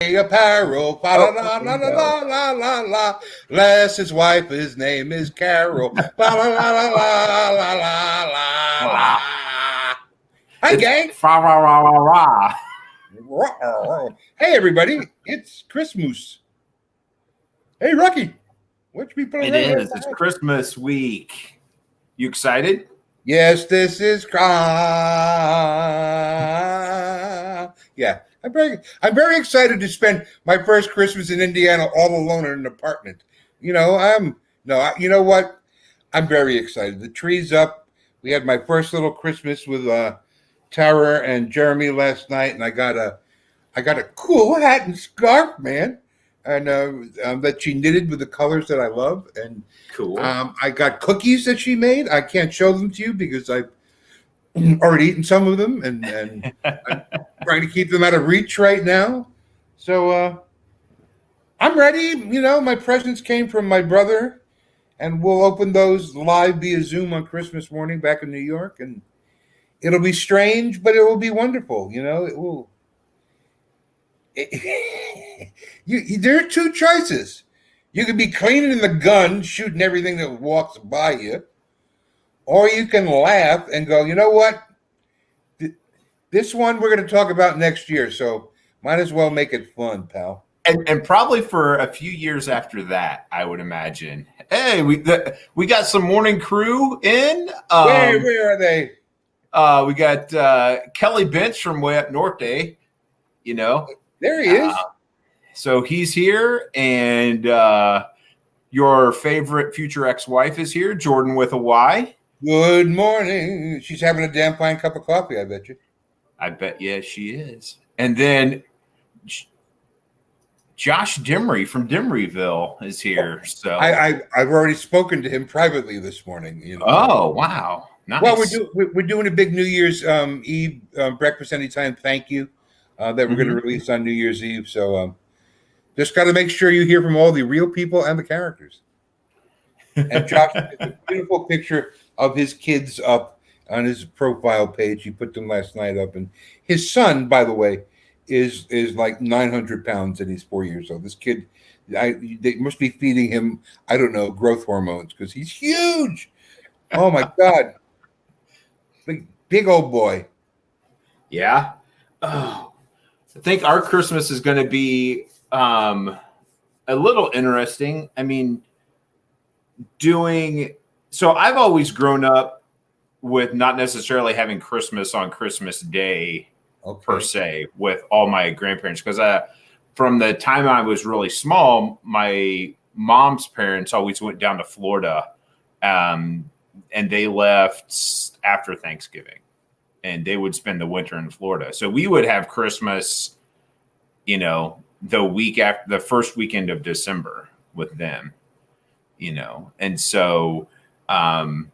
apparel, la la la la la la la. Bless his wife, his name is Carol. La la la la la la la la la. Hi, gang. Rah, rah, rah, rah, rah. Hey, everybody, it's Christmas. Hey, Rocky, what you be putting? It is. It's Christmas week. You excited? Yes, this is yeah. I'm very excited to spend my first Christmas in Indiana all alone in an apartment. You know, you know what? I'm very excited. The tree's up. We had my first little Christmas with Tara and Jeremy last night, and I got a cool hat and scarf, man, and that she knitted with the colors that I love. And cool. I got cookies that she made. I can't show them to you because I've already eaten some of them, and I'm trying to keep them out of reach right now. So I'm ready. You know, my presents came from my brother, and we'll open those live via Zoom on Christmas morning back in New York, and it'll be strange, but it will be wonderful. You know, it will. There are two choices. You could be cleaning the gun, shooting everything that walks by you, or you can laugh and go, you know what? This one we're going to talk about next year, so might as well make it fun, pal. And probably for a few years after that, I would imagine. Hey, we got some morning crew in. Where are they? We got Kelly Bench from way up north, you know. There he is. So he's here, and your favorite future ex-wife is here, Jordan with a Y. Good morning. She's having a damn fine cup of coffee, I bet you. I bet, yeah, she is. And then Josh Dimry from Dimryville is here. So I've already spoken to him privately this morning. You know. Oh, wow. Nice. Well, we're doing a big New Year's Eve breakfast anytime thank you that we're going to release on New Year's Eve. So just got to make sure you hear from all the real people and the characters. And Josh has a beautiful picture of his kids up on his profile page. He put them last night up, and his son, by the way, is like 900 pounds, and he's 4 years old. This kid, they must be feeding him, I don't know, growth hormones because he's huge. Oh my God, big old boy. Yeah. Oh, I think our Christmas is going to be a little interesting. I mean, so I've always grown up with not necessarily having Christmas on Christmas Day per se with all my grandparents, because from the time I was really small, my mom's parents always went down to Florida, and they left after Thanksgiving, and they would spend the winter in Florida. So we would have Christmas, you know, the week after the first weekend of December with them, you know. And so having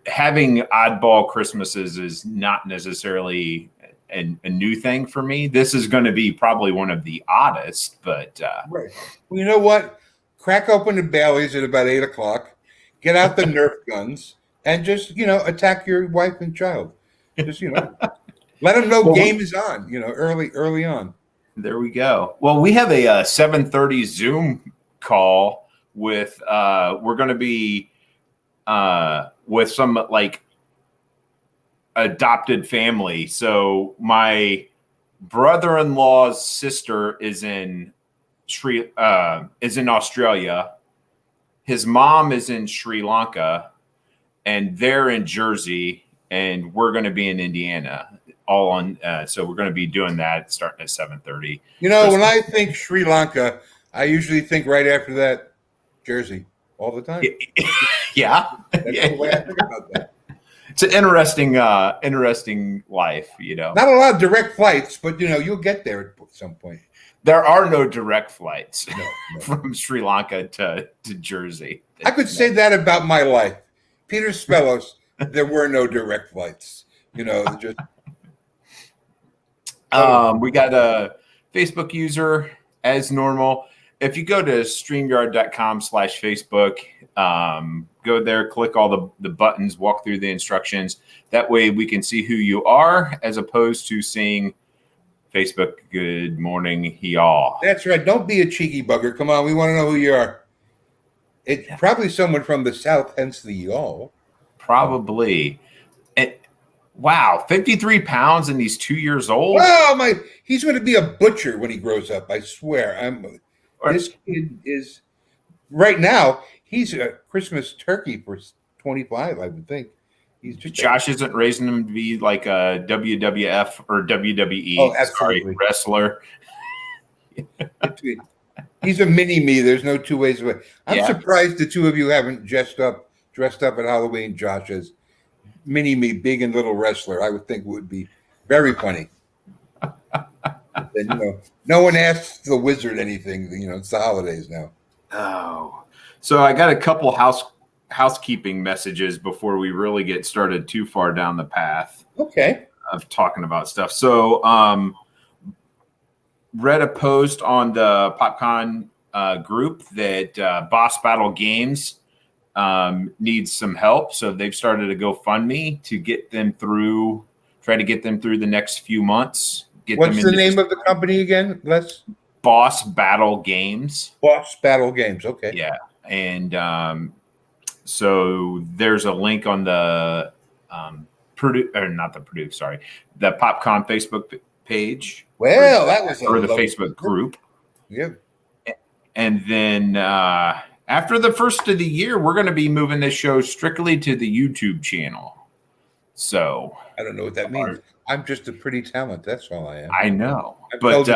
oddball Christmases is not necessarily a new thing for me. This is going to be probably one of the oddest, but right. Well, you know what? Crack open the Baileys at about 8 o'clock, get out the Nerf guns, and just, you know, attack your wife and child. Just, you know, let them know game is on, you know, early on. There we go. Well, we have a 7:30 Zoom call with we're going to be with some like adopted family. So my brother-in-law's sister is in Australia. His mom is in Sri Lanka, and they're in Jersey, and we're going to be in Indiana. All on, so we're going to be doing that starting at 7:30. You know, when I think Sri Lanka, I usually think right after that Jersey all the time. Yeah, that's the way I think about that. It's an interesting life, you know. Not a lot of direct flights, but you know, you'll get there at some point. There are no direct flights no. from Sri Lanka to Jersey. I could say that about my life. Peter Spellos, there were no direct flights. You know, just. We got a Facebook user as normal. If you go to StreamYard.com/Facebook, go there, click all the buttons, walk through the instructions. That way we can see who you are, as opposed to seeing Facebook. Good morning, y'all. That's right. Don't be a cheeky bugger. Come on, we want to know who you are. It's probably someone from the South, hence the y'all. Probably. Wow, 53 pounds and he's 2 years old. Oh my! He's going to be a butcher when he grows up. I swear. This kid is right now. He's a Christmas turkey for 25. I would think. He's just Josh isn't raising him to be like a WWF or WWE wrestler. He's a mini me. There's no two ways away. I'm surprised the two of you haven't dressed up at Halloween, Josh, as mini me, big and little wrestler. I would think would be very funny. And, no one asks the wizard anything. It's the holidays now. Oh, so I got a couple housekeeping messages before we really get started too far down the path. Okay. Of talking about stuff. So, read a post on the PopCon group that Boss Battle Games needs some help. So they've started a GoFundMe to try to get them through the next few months. What's the name of the company again, Les? Boss Battle Games. Boss Battle Games. Okay. Yeah. And so there's a link on the the PopCon Facebook page. Well, that was the Facebook group. Yeah. And then after the first of the year, we're going to be moving this show strictly to the YouTube channel. So I don't know what that means. I'm just a pretty talent. That's all I am. I know. But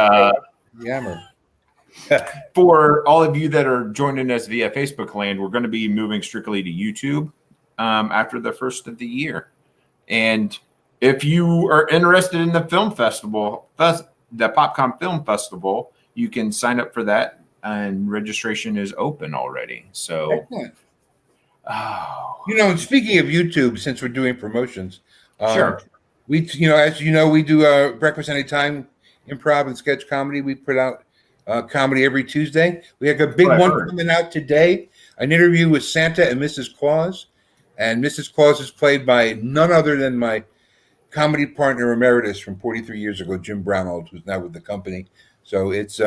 for all of you that are joining us via Facebook land, we're going to be moving strictly to YouTube after the first of the year. And if you are interested in the film festival, the PopCon Film Festival, you can sign up for that, and registration is open already. So, and speaking of YouTube, since we're doing promotions, sure. We, as you know, we do Breakfast Anytime improv and sketch comedy. We put out comedy every Tuesday. We have a big one coming out today, an interview with Santa and Mrs Claus. And Mrs. Claus is played by none other than my comedy partner emeritus from 43 years ago, Jim Brownhold, who's now with the company. So it's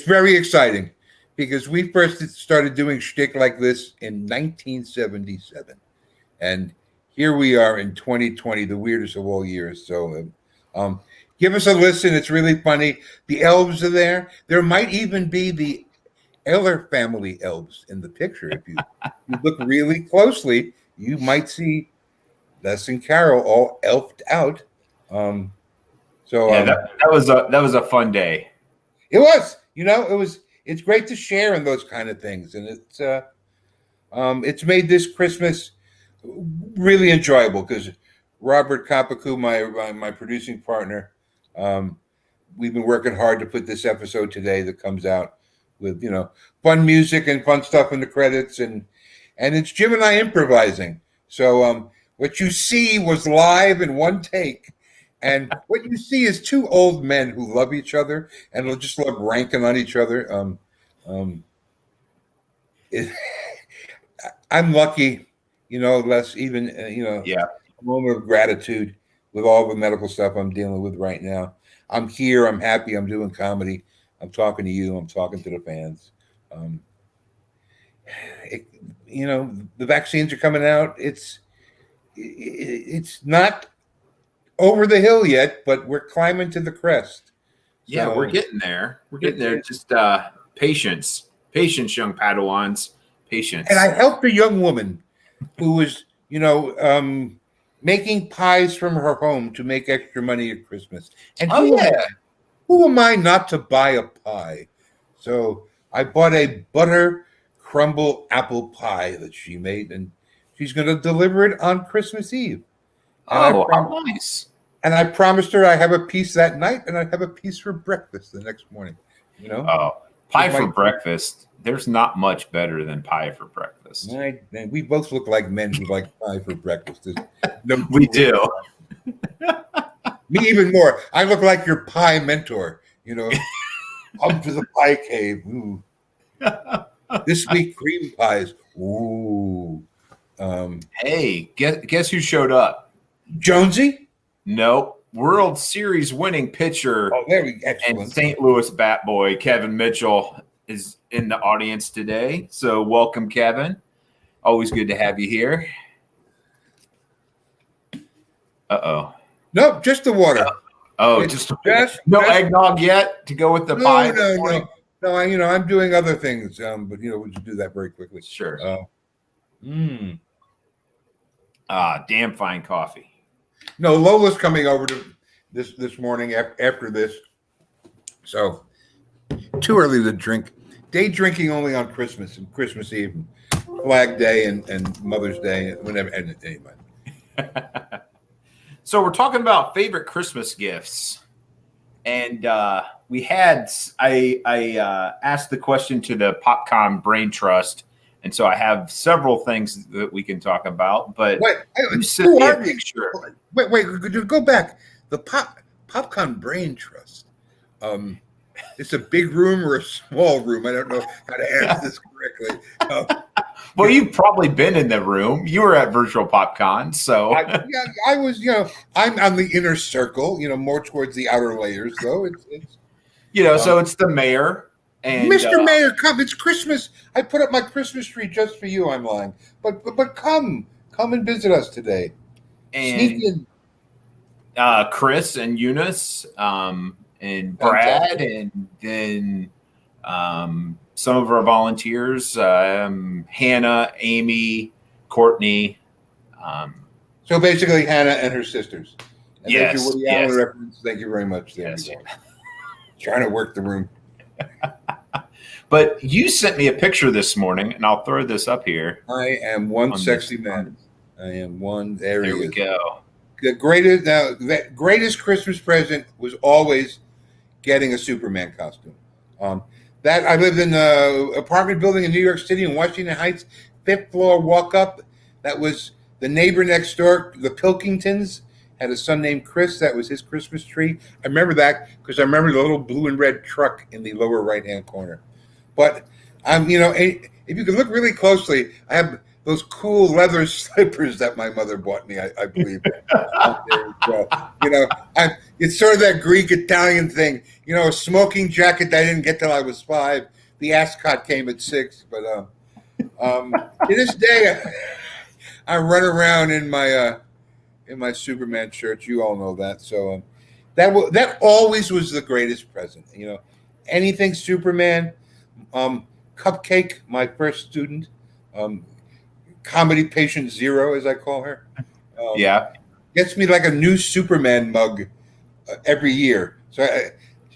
very exciting because we first started doing shtick like this in 1977. And here we are in 2020, the weirdest of all years. So give us a listen. It's really funny. The elves are there. There might even be the Eller family elves in the picture. If you look really closely, you might see Les and Carol all elfed out. That was a fun day. It was. It's great to share in those kind of things, and it's made this Christmas really enjoyable because Robert Kapaku, my producing partner, we've been working hard to put this episode today that comes out with fun music and fun stuff in the credits, and it's Jim and I improvising. So what you see was live in one take, and what you see is two old men who love each other and will just love ranking on each other. I'm lucky, Les. Even a moment of gratitude with all the medical stuff I'm dealing with right now. I'm here. I'm happy. I'm doing comedy. I'm talking to you. I'm talking to the fans. The vaccines are coming out. It's not over the hill yet, but we're climbing to the crest. So, we're getting there. We're getting there. Just patience, young Padawans, patience. And I helped a young woman who was, making pies from her home to make extra money at Christmas. And who am I not to buy a pie? So I bought a butter crumble apple pie that she made, and she's going to deliver it on Christmas Eve. And nice. And I promised her I have a piece that night, and I have a piece for breakfast the next morning. Pie for breakfast. There's not much better than pie for breakfast. We both look like men who like pie for breakfast. We do. Me even more. I look like your pie mentor. Come to the pie cave. Ooh. This week, cream pies. Ooh. Hey, guess who showed up? Jonesy? Nope. World Series winning pitcher excellent. and St. Louis bat boy Kevin Mitchell is in the audience today. So welcome, Kevin. Always good to have you here. Uh-oh. Nope, just the water. Just eggnog yet to go with the pie? No. I'm doing other things, but we'll just do that very quickly. Sure. Damn fine coffee. No, Lola's coming over to this morning after this, so too early to drink. Day drinking only on Christmas and Christmas Eve, Flag Day and Mother's Day, whenever. Anyway. So we're talking about favorite Christmas gifts, and I asked the question to the PopCon Brain Trust, and so I have several things that we can talk about. But who are you? Wait, go back. The PopCon Brain Trust. It's a big room or a small room? I don't know how to answer this correctly. Well, you've probably been in the room. You were at Virtual PopCon, so I was. I'm on the inner circle. More towards the outer layers, though. It's so it's the mayor and Mr. Mayor. Come, it's Christmas. I put up my Christmas tree just for you. I'm lying, but come and visit us today. And sneak in. Chris and Eunice, and Brad, and then some of our volunteers, Hannah, Amy, Courtney. So basically, Hannah and her sisters. And yes. There's your Woody Allen reference. Thank you very much. There we go. Trying to work the room. But you sent me a picture this morning, and I'll throw this up here. I am one sexy man. I am one. There we go. The greatest Christmas present was always getting a Superman costume. That I lived in an apartment building in New York City in Washington Heights, 5th floor walk up. That was the neighbor next door, the Pilkingtons, had a son named Chris. That was his Christmas tree. I remember that because I remember the little blue and red truck in the lower right-hand corner. But if you can look really closely, I have those cool leather slippers that my mother bought me, I believe. It's sort of that Greek Italian thing. A smoking jacket that I didn't get till I was 5. The ascot came at 6. But to this day, I run around in my Superman shirts. You all know that. So that always was the greatest present. Anything Superman. Cupcake, my first student. Comedy patient 0, as I call her. Gets me like a new Superman mug every year. So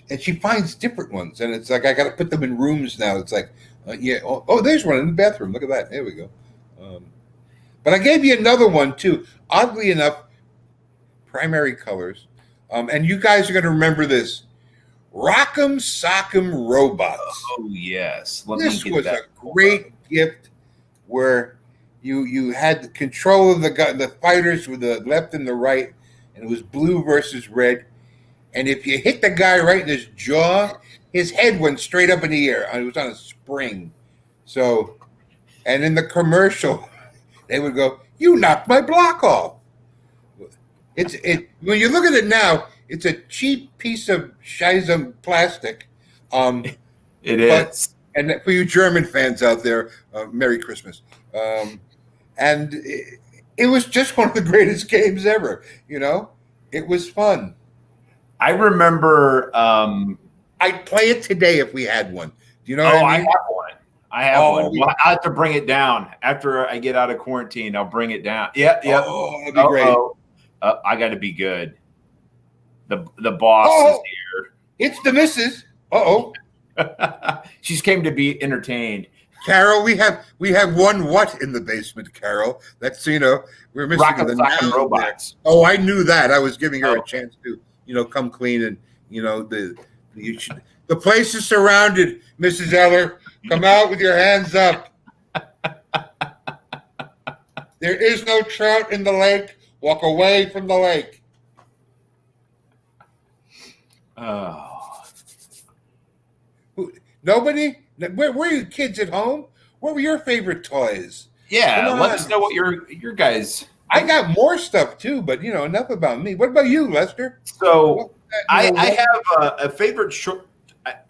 and she finds different ones, and it's like I got to put them in rooms now. It's like, there's one in the bathroom. Look at that. There we go. But I gave you another one too. Oddly enough, primary colors, and you guys are going to remember this. Rock'em Sock'em Robots. Oh yes, this was a great gift where you had the control of the fighters with the left and the right, and it was blue versus red. And if you hit the guy right in his jaw, his head went straight up in the air. It was on a spring. So, and in the commercial, they would go, "You knocked my block off." When you look at it now, it's a cheap piece of Scheisem plastic. It is. And for you German fans out there, Merry Christmas. And it was just one of the greatest games ever. It was fun. I remember. I'd play it today if we had one. Do you know what I mean? I have one. Well, I have to bring it down after I get out of quarantine. I'll bring it down. Yep. Oh, that'd be great. I got to be good. The boss is here. It's the missus. She's came to be entertained. Carol, we have one what in the basement, Carol. That's we're missing the noun robots. There. Oh, I knew that. I was giving her a chance to come clean and the place is surrounded, Mrs. Eller. Come out with your hands up. There is no trout in the lake. Walk away from the lake. Oh. Nobody? Where were you kids at home? What were your favorite toys? Yeah, let us know what your guys' I got more stuff too, but enough about me. What about you, Lester? So I have a favorite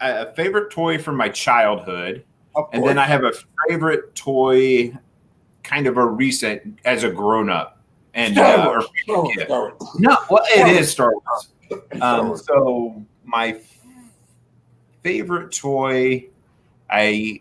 a favorite toy from my childhood, and then I have a favorite toy, kind of a recent as a grown up, and Star Wars. No, well, it is Star Wars. So my favorite toy I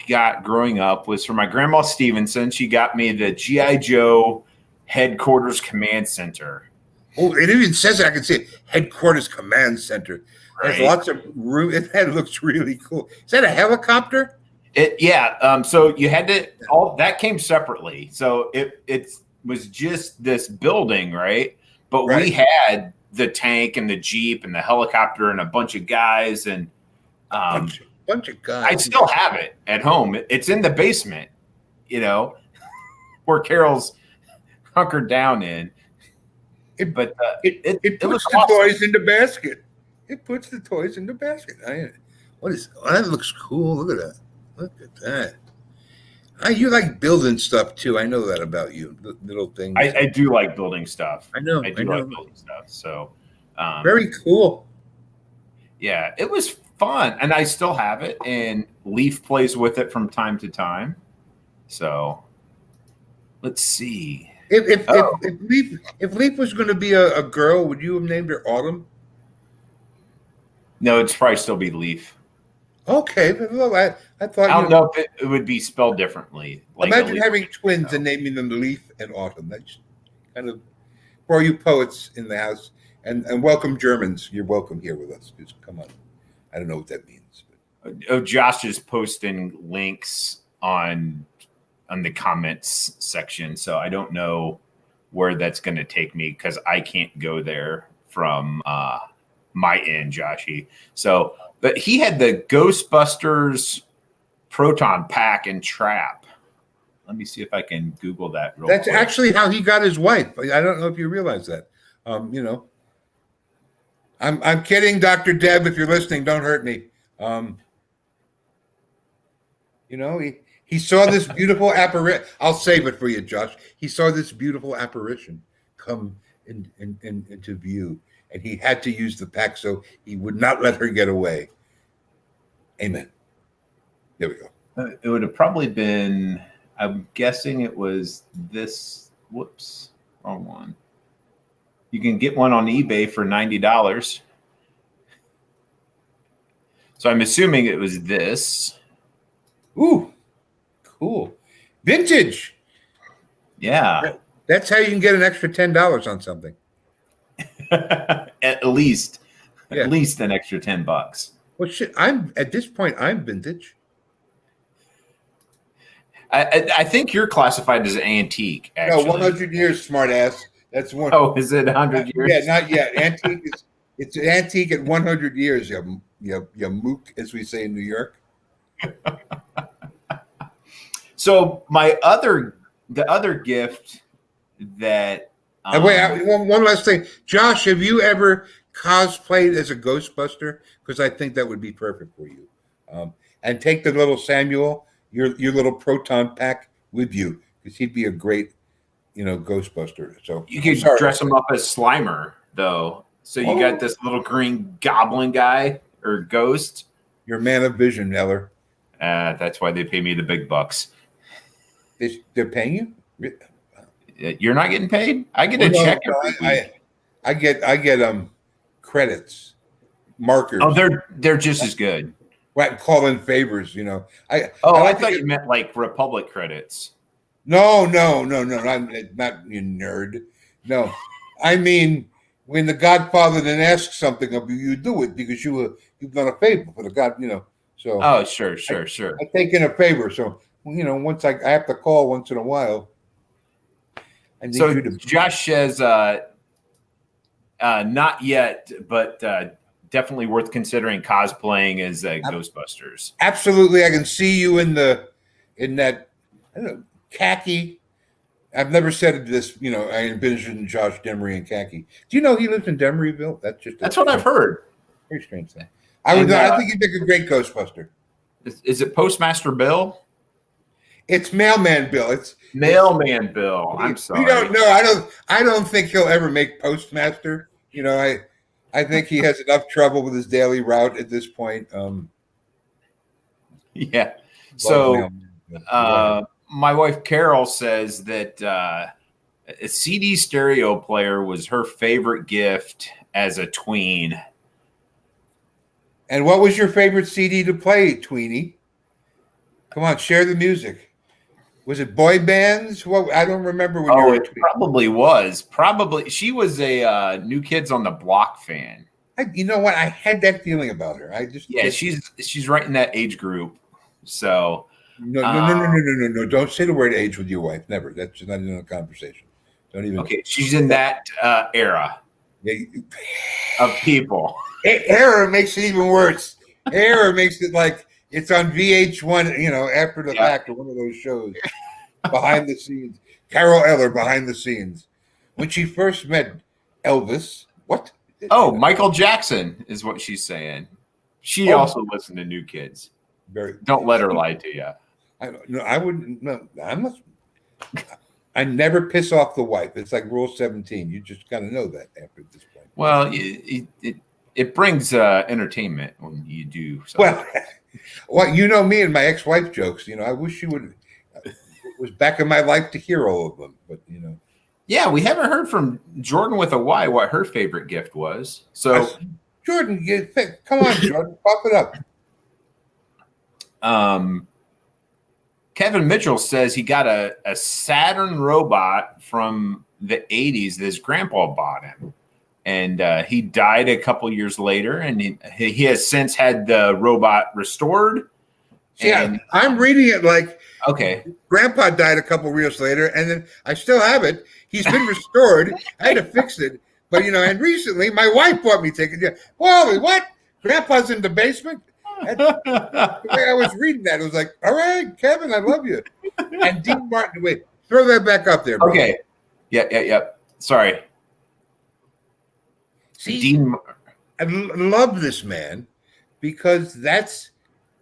got growing up was from my grandma Stevenson. She got me the G.I. Joe Headquarters Command Center. Oh, it even says it. I can see it. Headquarters Command Center. There's lots of room. It looks really cool. Is that a helicopter? So you had to all that came separately. So it was just this building, right? But we had the tank and the Jeep and the helicopter and a bunch of guys and bunch of guys. I still have it at home. It's in the basement, where Carol's hunkered down in. It puts the awesome. toys in the basket. It puts the toys in the basket. That looks cool. Look at that. Look at that. You like building stuff too. I know that about you. Little things. I do like building stuff. I know. I do like building stuff. So very cool. Yeah, it was fun, and I still have it. And Leaf plays with it from time to time. So let's see. If Leaf was going to be a girl, would you have named her Autumn? No, it'd probably still be Leaf. Okay, well, I thought. I don't know if it would be spelled differently. Like imagine having twins and naming them Leaf and Autumn. That's kind of for all you poets in the house, and welcome Germans. You're welcome here with us. Just come on. I don't know what that means. But. Josh is posting links on the comments section, so I don't know where that's going to take me because I can't go there from my end, Joshy. So, but he had the Ghostbusters proton pack and trap. Let me see if I can Google that real quick. That's actually how he got his wife. I don't know if you realize that. I'm kidding, Dr. Deb. If you're listening, don't hurt me. He saw this beautiful apparition. I'll save it for you, Josh. He saw this beautiful apparition come into view, and he had to use the pack so he would not let her get away. Amen. There we go. It would have probably been, I'm guessing it was this. Whoops, wrong one. You can get one on eBay for $90. So I'm assuming it was this. Ooh. Cool. Vintage. Yeah. That's how you can get an extra $10 on something. At least an extra $10. Well, shit, at this point, I'm vintage. I think you're classified as an antique, actually. No, 100 years, smart ass. That's one. Oh, is it 100 years? Yeah, not yet. It's an antique at 100 years, you mook, as we say in New York. So the other gift that wait, one last thing, Josh, have you ever cosplayed as a Ghostbuster? Because I think that would be perfect for you. And take the little Samuel, your little proton pack with you, because he'd be a great, Ghostbuster. So you could dress him up as Slimer, though. So you got this little green goblin guy or ghost. You're a man of vision, Eller. That's why they pay me the big bucks. They're paying you? You're not getting paid? I get a check every week. I get credits, markers. Oh, they're just as good. Right, call in favors, I thought you meant like Republic credits. No, I'm not, you nerd. No, I mean when the Godfather then asks something of you, you do it because you've done a favor for the God, So. Oh, sure. I take in a favor, so. Once I have to call once in a while. So Josh says, not yet, but definitely worth considering cosplaying as Ghostbusters. Absolutely, I can see you in that I don't know, khaki. I've never said this. I envision Josh Demery in khaki. Do you know he lives in Demeryville? That's what I've heard. Very strange thing. I think he'd make a great Ghostbuster. Is it Postmaster Bill? It's Mailman Bill. Mailman Bill. I'm sorry. We don't know. I don't think he'll ever make postmaster. I think he has enough trouble with his daily route at this point. Yeah. So my wife Carol says that a CD stereo player was her favorite gift as a tween. And what was your favorite CD to play, Tweenie? Come on, share the music. Was it boy bands? Well, I don't remember when you were a tween. Probably was. Probably she was a New Kids on the Block fan. You know what? I had that feeling about her. She's right in that age group. So no. Don't say the word age with your wife. Never. That's not in a conversation. Don't even. Okay, she's in that era of people. Era makes it even worse. Era makes it like it's on VH1, after the fact, or one of those shows. Behind the scenes. Carol Eller, behind the scenes. When she first met Elvis, what? Oh, Michael Jackson is what she's saying. She also listened to New Kids. Don't let her lie to you. I wouldn't. No, I'm not. I never piss off the wife. It's like Rule 17. You just got to know that after this point. Well, it brings entertainment when you do something. Well, you know me and my ex-wife jokes. I wish she would. It was back in my life to hear all of them, but Yeah, we haven't heard from Jordan with a Y what her favorite gift was. So, Jordan, come on, Jordan, pop it up. Kevin Mitchell says he got a Saturn robot from the 80s that his grandpa bought him. And he died a couple years later, and he has since had the robot restored. Yeah, I'm reading it like, okay, Grandpa died a couple of years later, and then I still have it. He's been restored. I had to fix it. But, and recently my wife bought me tickets. Yeah. Wally, what? Grandpa's in the basement? The way I was reading that, it was like, all right, Kevin, I love you. And Dean Martin, wait, throw that back up there, bro. Okay. Yeah. Sorry. See, I love this man because that's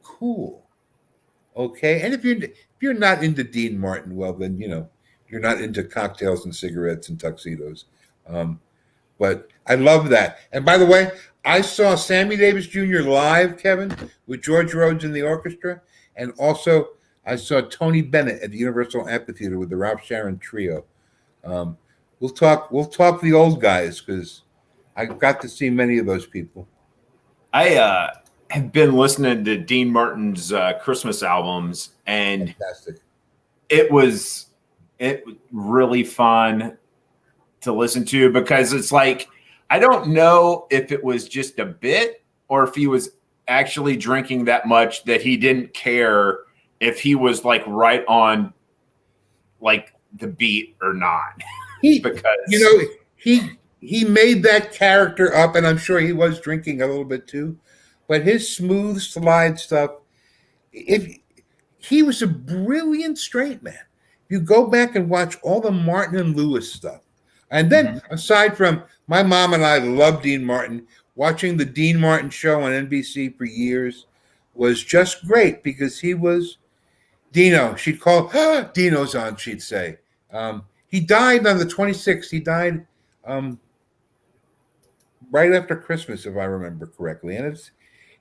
cool. Okay. And if you're not into Dean Martin, well, then, you're not into cocktails and cigarettes and tuxedos. But I love that. And by the way, I saw Sammy Davis Jr. live, Kevin, with George Rhodes in the orchestra. And also I saw Tony Bennett at the Universal Amphitheater with the Ralph Sharon Trio. We'll talk the old guys because I got to see many of those people. I have been listening to Dean Martin's Christmas albums, and fantastic. It was really fun to listen to because it's like, I don't know if it was just a bit or if he was actually drinking that much that he didn't care if he was like right on like the beat or not. Because he made that character up, and I'm sure he was drinking a little bit too, but his smooth slide stuff, if he was a brilliant straight man. You go back and watch all the Martin and Lewis stuff. And then aside from my mom and I love Dean Martin, watching the Dean Martin show on NBC for years was just great because he was Dino. She'd call, Dino's on, she'd say. He died on the 26th. He died right after Christmas, if I remember correctly. And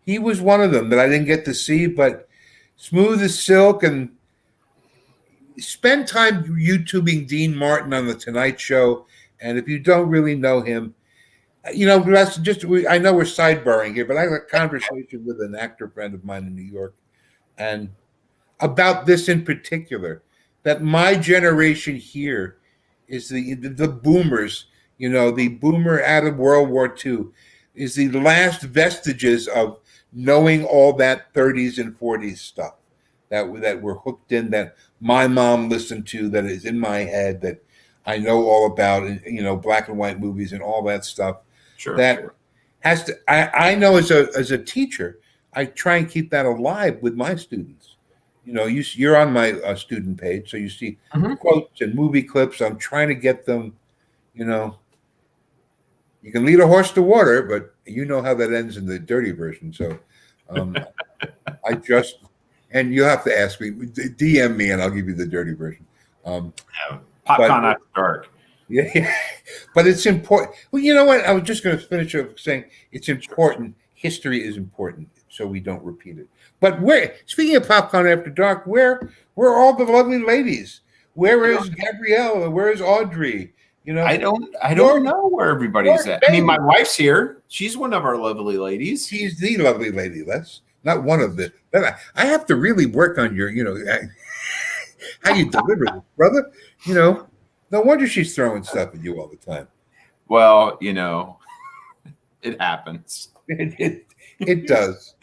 he was one of them that I didn't get to see, but smooth as silk. And spend time YouTubing Dean Martin on The Tonight Show. And if you don't really know him, that's just, I know we're sidebarring here, but I had a conversation with an actor friend of mine in New York and about this in particular, that my generation here is the boomers, the boomer out of World War II is the last vestiges of knowing all that 30s and 40s stuff that we're hooked in, that my mom listened to, that is in my head, that I know all about, black and white movies and all that stuff. Sure. Has to. I know as a teacher, I try and keep that alive with my students. You're on my student page, so you see quotes and movie clips. I'm trying to get them. You can lead a horse to water, but you know how that ends in the dirty version. So, and you'll have to ask me, DM me, and I'll give you the dirty version. PopCon After Dark. Yeah, but it's important. Well, you know what? I was just going to finish up saying it's important. History is important, so we don't repeat it. But speaking of PopCon After Dark, where are all the lovely ladies? Where is Gabrielle? Where is Audrey? I don't know where everybody's at. I mean, my wife's here. She's one of our lovely ladies. She's the lovely lady. That's not one of the. I have to really work on your, how you deliver this, brother. No wonder she's throwing stuff at you all the time. Well, it happens. It does.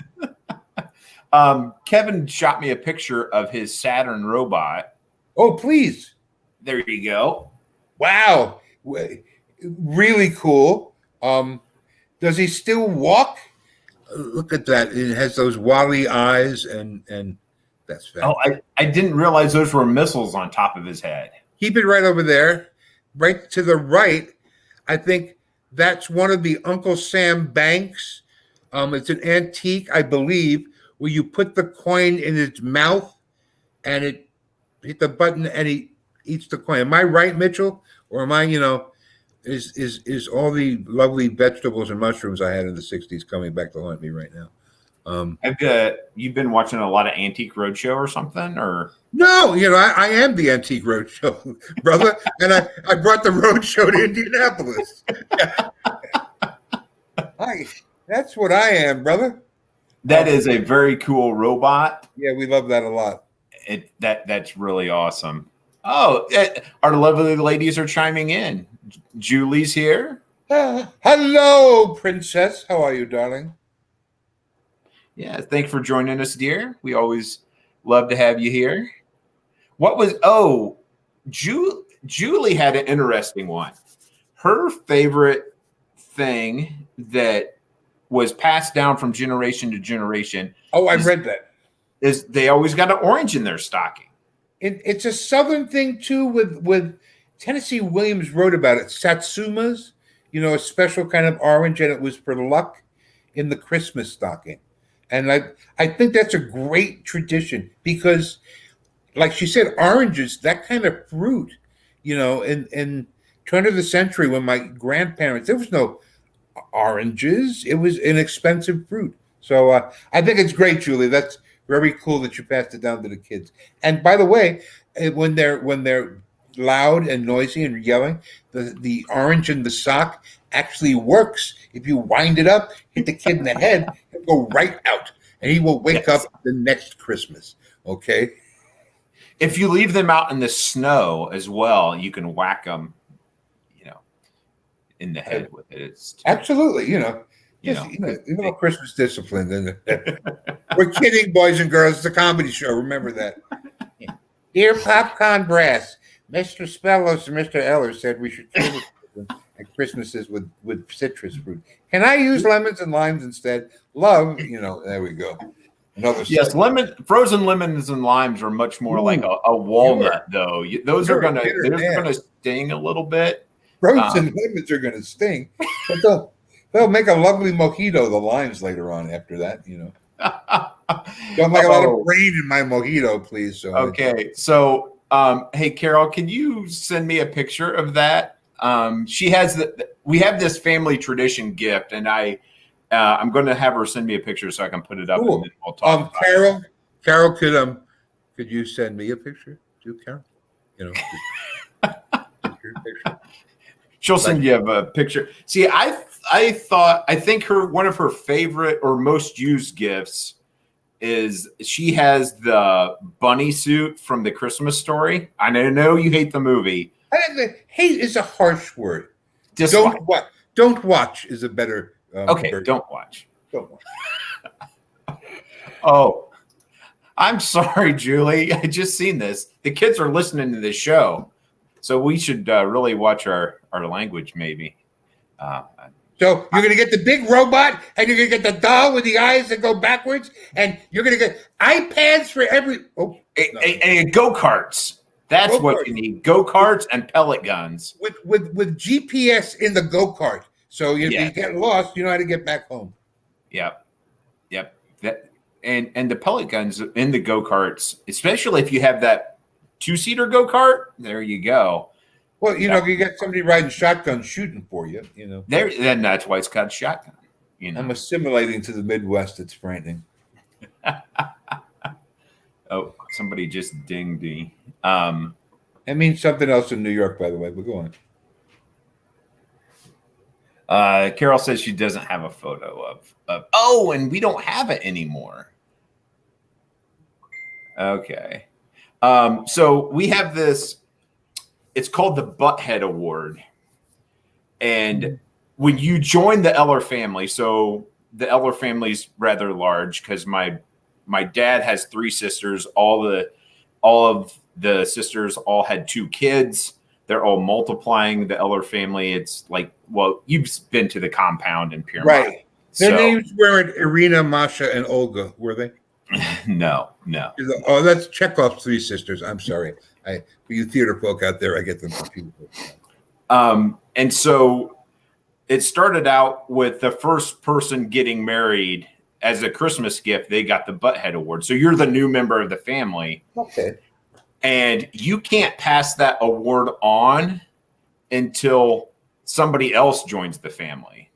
Kevin shot me a picture of his Saturn robot. Oh, please. There you go. Wow. Really cool. Does he still walk? Look at that. It has those wally eyes and that's fantastic. Oh, I didn't realize those were missiles on top of his head. Keep it right over there. Right to the right. I think that's one of the Uncle Sam banks. It's an antique, I believe, where you put the coin in its mouth and it hit the button and he eats the coin. Am I right, Mitchell? Or am I, is all the lovely vegetables and mushrooms I had in the 60s coming back to haunt me right now? You've been watching a lot of Antique Roadshow or something, or? No, I am the Antique Roadshow, brother, and I brought the Roadshow to Indianapolis. That's what I am, brother. That is a very cool robot. Yeah, we love that a lot. That's really awesome. Oh, our lovely ladies are chiming in. Julie's here. Hello, princess. How are you, darling? Yeah, thanks for joining us, dear. We always love to have you here. Julie had an interesting one. Her favorite thing that was passed down from generation to generation. Oh, I read that. Is they always got an orange in their stocking. It's a Southern thing too. With Tennessee Williams wrote about it. Satsumas, a special kind of orange, and it was for luck in the Christmas stocking. And I think that's a great tradition because, like she said, oranges, that kind of fruit, in turn of the century when my grandparents, there was no oranges. It was an expensive fruit. So I think it's great, Julie. That's very cool that you passed it down to the kids. And by the way, when they're loud and noisy and yelling, the orange in the sock actually works. If you wind it up, hit the kid in the head, it'll go right out, and he will wake up the next Christmas. Okay. If you leave them out in the snow as well, you can whack them, in the head with it. Absolutely, Christmas discipline. We're kidding, boys and girls. It's a comedy show. Remember that. Dear Popcorn Brass, Mr. Spellos and Mr. Eller said we should kill at Christmases with citrus fruit. Can I use lemons and limes instead? Love, there we go. Yes, frozen lemons and limes are much more like a walnut, though. Those are gonna sting a little bit. Frozen lemons are gonna sting, but they'll make a lovely mojito. The limes later on after that, Don't make a lot of rain in my mojito, please. So okay, so hey, Carol, can you send me a picture of that? We have this family tradition gift, and I'm going to have her send me a picture so I can put it up. Cool. And then we'll talk. Carol, could you send me a picture too, Carol? Picture. She'll send you a picture. See, I think one of her favorite or most used gifts is she has the bunny suit from The Christmas Story. I know you hate the movie. Hate is a harsh word. Don't watch is a better. Okay, version. Don't watch. Oh, I'm sorry, Julie. I just seen this. The kids are listening to this show, so we should really watch our language, maybe. So you're going to get the big robot, and you're going to get the doll with the eyes that go backwards, and you're going to get iPads for every. Oh, and go-karts. That's what you need: go-karts and pellet guns with GPS in the go-kart. So if you get lost, you know how to get back home. Yep. and the pellet guns in the go-karts, especially if you have that 2-seater go-kart, there you go. Well, you got somebody riding shotgun shooting for you, Then that's why it's called shotgun. I'm assimilating to the Midwest. It's frightening. Oh, somebody just dinged me. It means something else in New York, by the way, but go on. Carol says she doesn't have a photo of. Oh, and we don't have it anymore. Okay. So we have this. It's called the Butthead Award. And when you join the Eller family, so the Eller family's rather large because my dad has 3 sisters. All of the sisters all had 2 kids. They're all multiplying. The Eller family. It's like, well, you've been to the compound in Piermont, right? Their names weren't Irina, Masha, and Olga, were they? No. Oh, that's Chekhov's 3 sisters. I'm sorry. For you theater folk out there, I get them confused. And so it started out with the first person getting married as a Christmas gift. They got the Butthead Award. So you're the new member of the family. Okay. And you can't pass that award on until somebody else joins the family.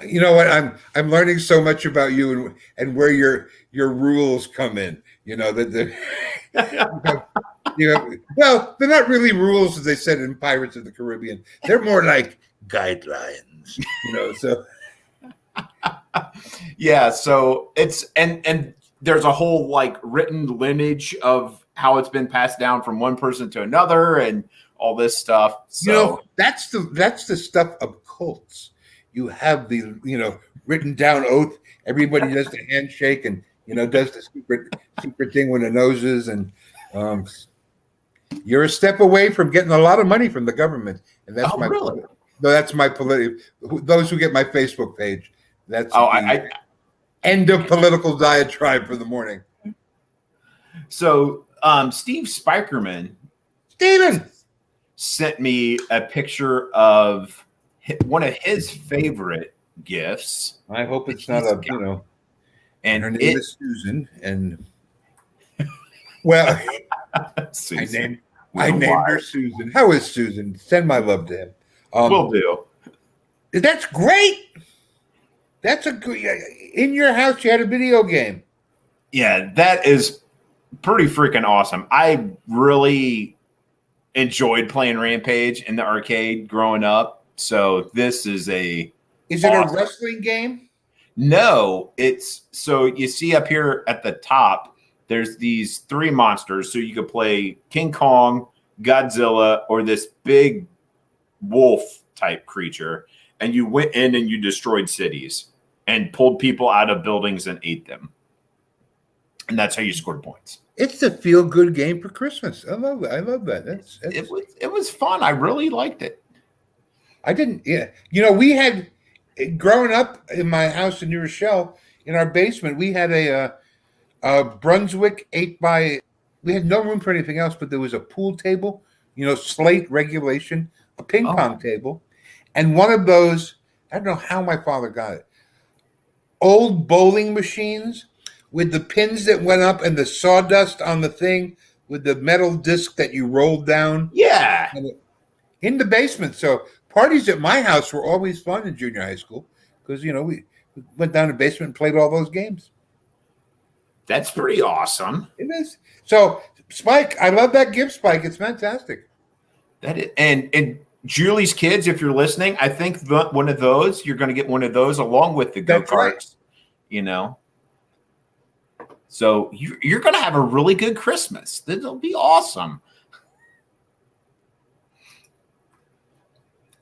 You know what? I'm learning so much about you and where your rules come in. Well, they're not really rules, as they said in Pirates of the Caribbean. They're more like guidelines. So yeah. So it's and there's a whole like written lineage of how it's been passed down from one person to another and all this stuff. So that's the stuff of cults. You have the written down oath. Everybody does the handshake and does the secret thing with the noses, and you're a step away from getting a lot of money from the government. And that's really? No, that's my political. Those who get my Facebook page. That's I end of political diatribe for the morning. So Steve Spikerman sent me a picture of one of his favorite gifts. I hope it's not and her name is Susan. And well, Susan. I named her Susan. How is Susan? Send my love to him. Will do. That's great. That's a good. In your house, you had a video game. Yeah, that is pretty freaking awesome. I really enjoyed playing Rampage in the arcade growing up. So this is a. Is it a wrestling game? No, it's so you see up here at the top. There's these 3 monsters. So you could play King Kong, Godzilla, or this big wolf type creature. And you went in and you destroyed cities and pulled people out of buildings and ate them. And that's how you scored points. It's a feel-good game for Christmas. I love that. I love that. It was fun. I really liked it. I didn't. Yeah, we had growing up in my house in New Rochelle. In our basement, we had a Brunswick 8x. We had no room for anything else, but there was a pool table, slate regulation, a ping pong table, and one of those. I don't know how my father got it. Old bowling machines with the pins that went up and the sawdust on the thing with the metal disc that you rolled down. Yeah. In the basement. So parties at my house were always fun in junior high school because, we went down to the basement and played all those games. That's pretty awesome. It is. So, Spike, I love that gift, Spike. It's fantastic. That is, and Julie's kids, if you're listening, I think one of those, you're going to get one of those along with the go-karts, right. So you're going to have a really good Christmas. It'll be awesome.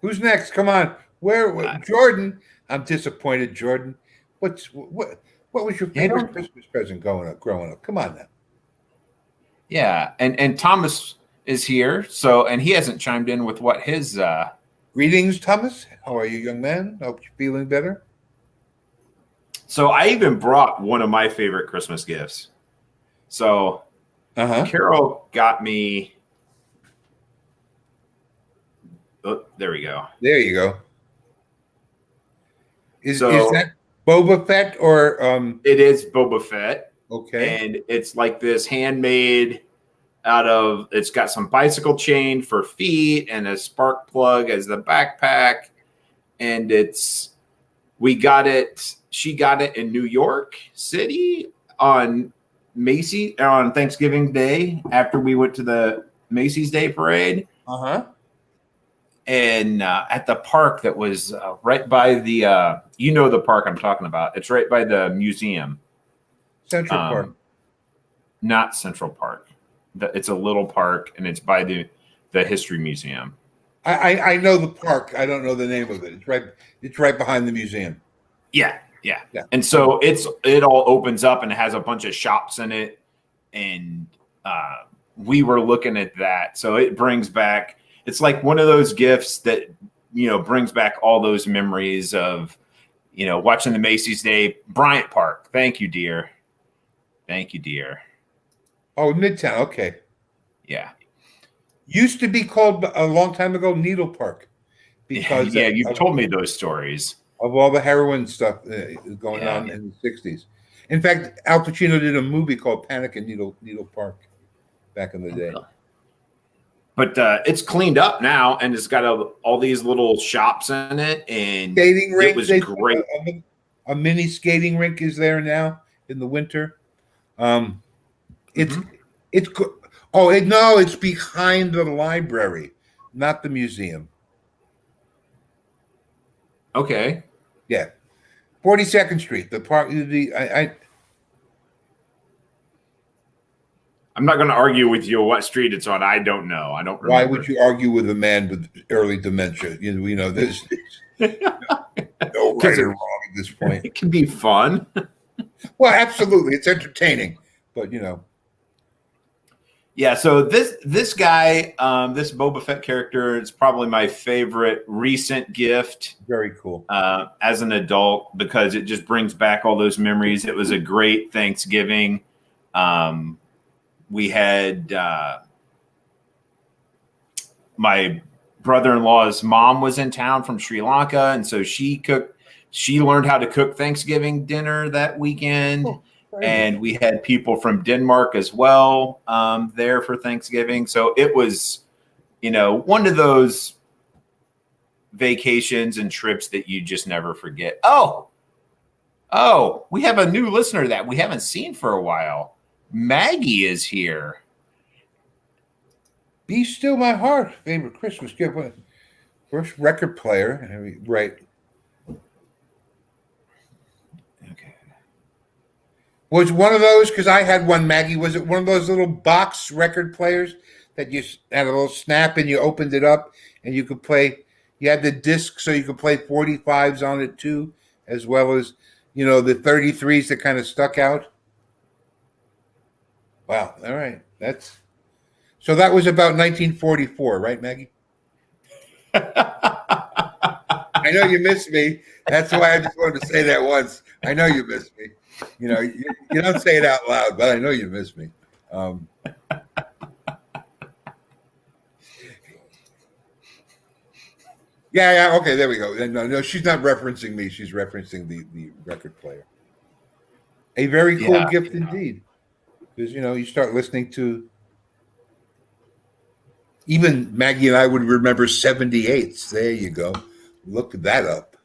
Who's next? Come on. Where Jordan? I'm disappointed, Jordan. What was your favorite Christmas present growing up? Come on now. Yeah, and Thomas is here, and he hasn't chimed in with what his greetings, Thomas. How are you, young man? Hope you're feeling better. So I even brought one of my favorite Christmas gifts. So Carol got me. Oh, there we go. There you go. Is that Boba Fett or It is Boba Fett. okay. And it's like this handmade out of, it's got some bicycle chain for feet and a spark plug as the backpack. And she got it in New York City on Thanksgiving Day after we went to the Macy's Day Parade. And at the park that was right by the, the park I'm talking about. It's right by the museum. Central Park. Not Central Park. It's a little park, and it's by the History Museum. I know the park. I don't know the name of it. It's right behind the museum. Yeah. And so it all opens up and it has a bunch of shops in it. And we were looking at that. So it brings back, it's like one of those gifts that, brings back all those memories of, watching the Macy's Day, Bryant Park. Thank you, dear. Oh, Midtown. Okay. Yeah. Used to be called a long time ago Needle Park because you've told me those stories of all the heroin stuff going on in the 60s. In fact, Al Pacino did a movie called Panic at Needle Park back in the day. But it's cleaned up now, and it's got all these little shops in it, and skating rink. It was great. A mini skating rink is there now in the winter. It's it's behind the library, not the museum. Okay. Yeah, 42nd Street. The park. I'm not going to argue with you what street it's on. I don't know. I don't remember. Why would you argue with a man with early dementia? We know this. No right or wrong at this point. It can be fun. Well, absolutely, it's entertaining, but Yeah. So this guy, this Boba Fett character, is probably my favorite recent gift. Very cool. As an adult, because it just brings back all those memories. It was a great Thanksgiving. We had my brother-in-law's mom was in town from Sri Lanka, and so she learned how to cook Thanksgiving dinner that weekend. And we had people from Denmark as well there for Thanksgiving. So it was, one of those vacations and trips that you just never forget. Oh, we have a new listener that we haven't seen for a while. Maggie is here. Be Still My Heart, favorite Christmas gift. First record player, right? Okay. Was one of those, because I had one, Maggie, was it one of those little box record players that you had a little snap and you opened it up and you could play, you had the disc so you could play 45s on it too, as well as, the 33s that kind of stuck out? Wow. All right. So that was about 1944, right, Maggie? I know you miss me. That's why I just wanted to say that once. I know you miss me. You don't say it out loud, but I know you miss me. Yeah. Okay, there we go. No, she's not referencing me. She's referencing the record player. A very cool gift indeed. Because, you start listening to, even Maggie and I would remember 78s. There you go. Look that up.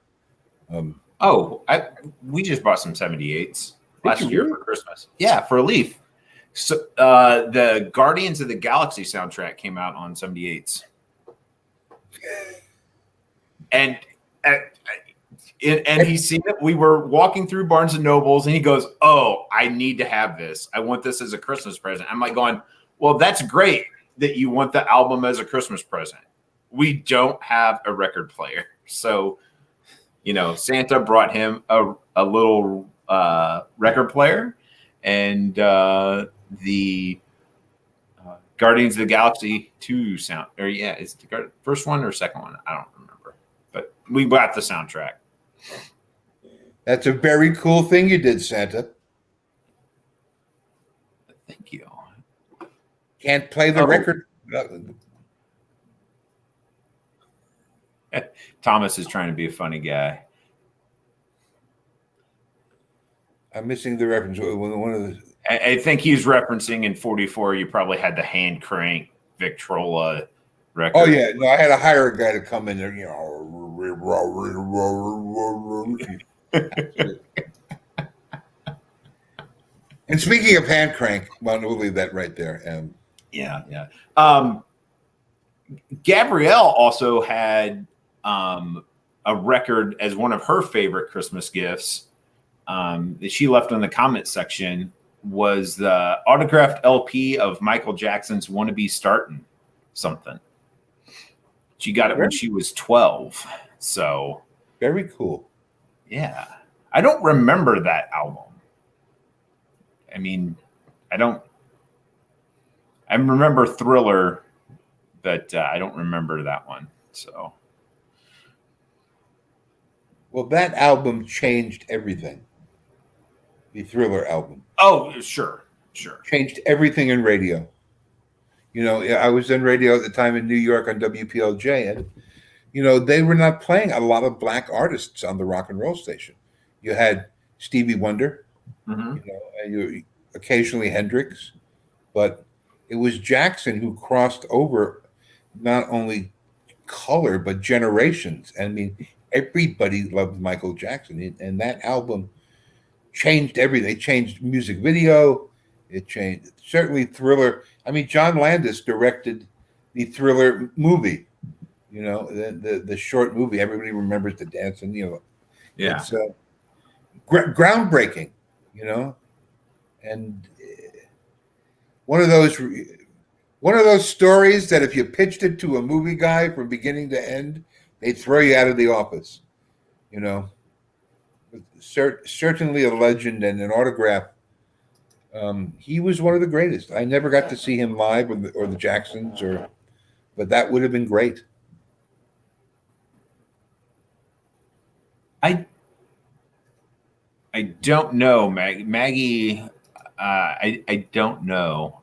We just bought some 78s last you year really? for Christmas. Yeah, for a leaf. So the Guardians of the Galaxy soundtrack came out on 78s. And he's seen it. We were walking through Barnes and Nobles, and he goes, "Oh, I need to have this. I want this as a Christmas present." I'm like going, "Well, that's great that you want the album as a Christmas present. We don't have a record player." So, Santa brought him a little record player, and the Guardians of the Galaxy 2 sound. Or it's the first one or second one. I don't remember, but we got the soundtrack. That's a very cool thing you did, Santa. Thank you. Can't play the record. Thomas is trying to be a funny guy. I'm missing the reference. One of the. I think he's referencing in 44. You probably had the hand crank Victrola record. Oh yeah, no, I had to hire a guy to come in there. And speaking of hand crank, well, we'll leave that right there. Yeah. Gabrielle also had a record as one of her favorite Christmas gifts that she left in the comment section was the autographed LP of Michael Jackson's "Wanna Be Startin' Something." She got it when she was 12. So very cool. Yeah, I don't remember that album. I mean, I remember Thriller, but I don't remember that one. So, well, that album changed everything. The Thriller album. Oh, sure. Changed everything in radio. You know, I was in radio at the time in New York on WPLJ, and you know they were not playing a lot of black artists on the rock and roll station. You had Stevie Wonder, you know, and you occasionally Hendrix, but it was Jackson who crossed over not only color but generations. I mean, everybody loved Michael Jackson, and that album changed everything. It changed music video. It changed certainly Thriller. I mean, John Landis directed the Thriller movie. You know, the short movie. Everybody remembers the dance, and you know, it's groundbreaking. You know, and one of those stories that if you pitched it to a movie guy from beginning to end, they'd throw you out of the office. You know, certainly a legend and an autograph. He was one of the greatest. I never got to see him live or the Jacksons, but that would have been great. I don't know, Maggie. I don't know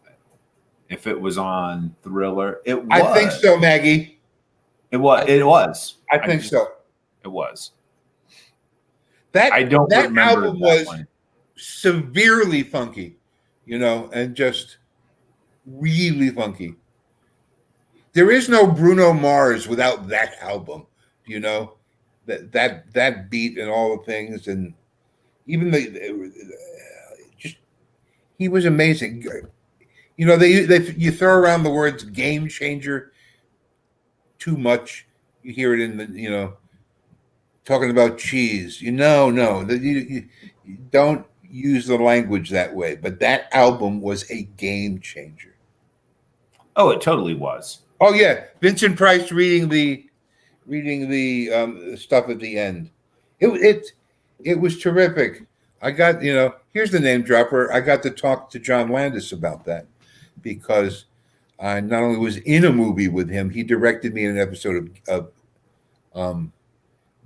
if it was on Thriller. It was. I think so, Maggie. It was. I think so. It was. That remember album was one. Severely funky, you know, and just really funky. There is no Bruno Mars without that album, you know, that beat and all the things, and even he was amazing. You know, you throw around the words "game changer" too much. You hear it in the, you know, talking about cheese. You don't use the language that way. But that album was a game changer. Oh, it totally was. Oh yeah, Vincent Price reading the stuff at the end. It was terrific. I got, you know, here's the name dropper. I got to talk to John Landis about that because I not only was in a movie with him, he directed me in an episode of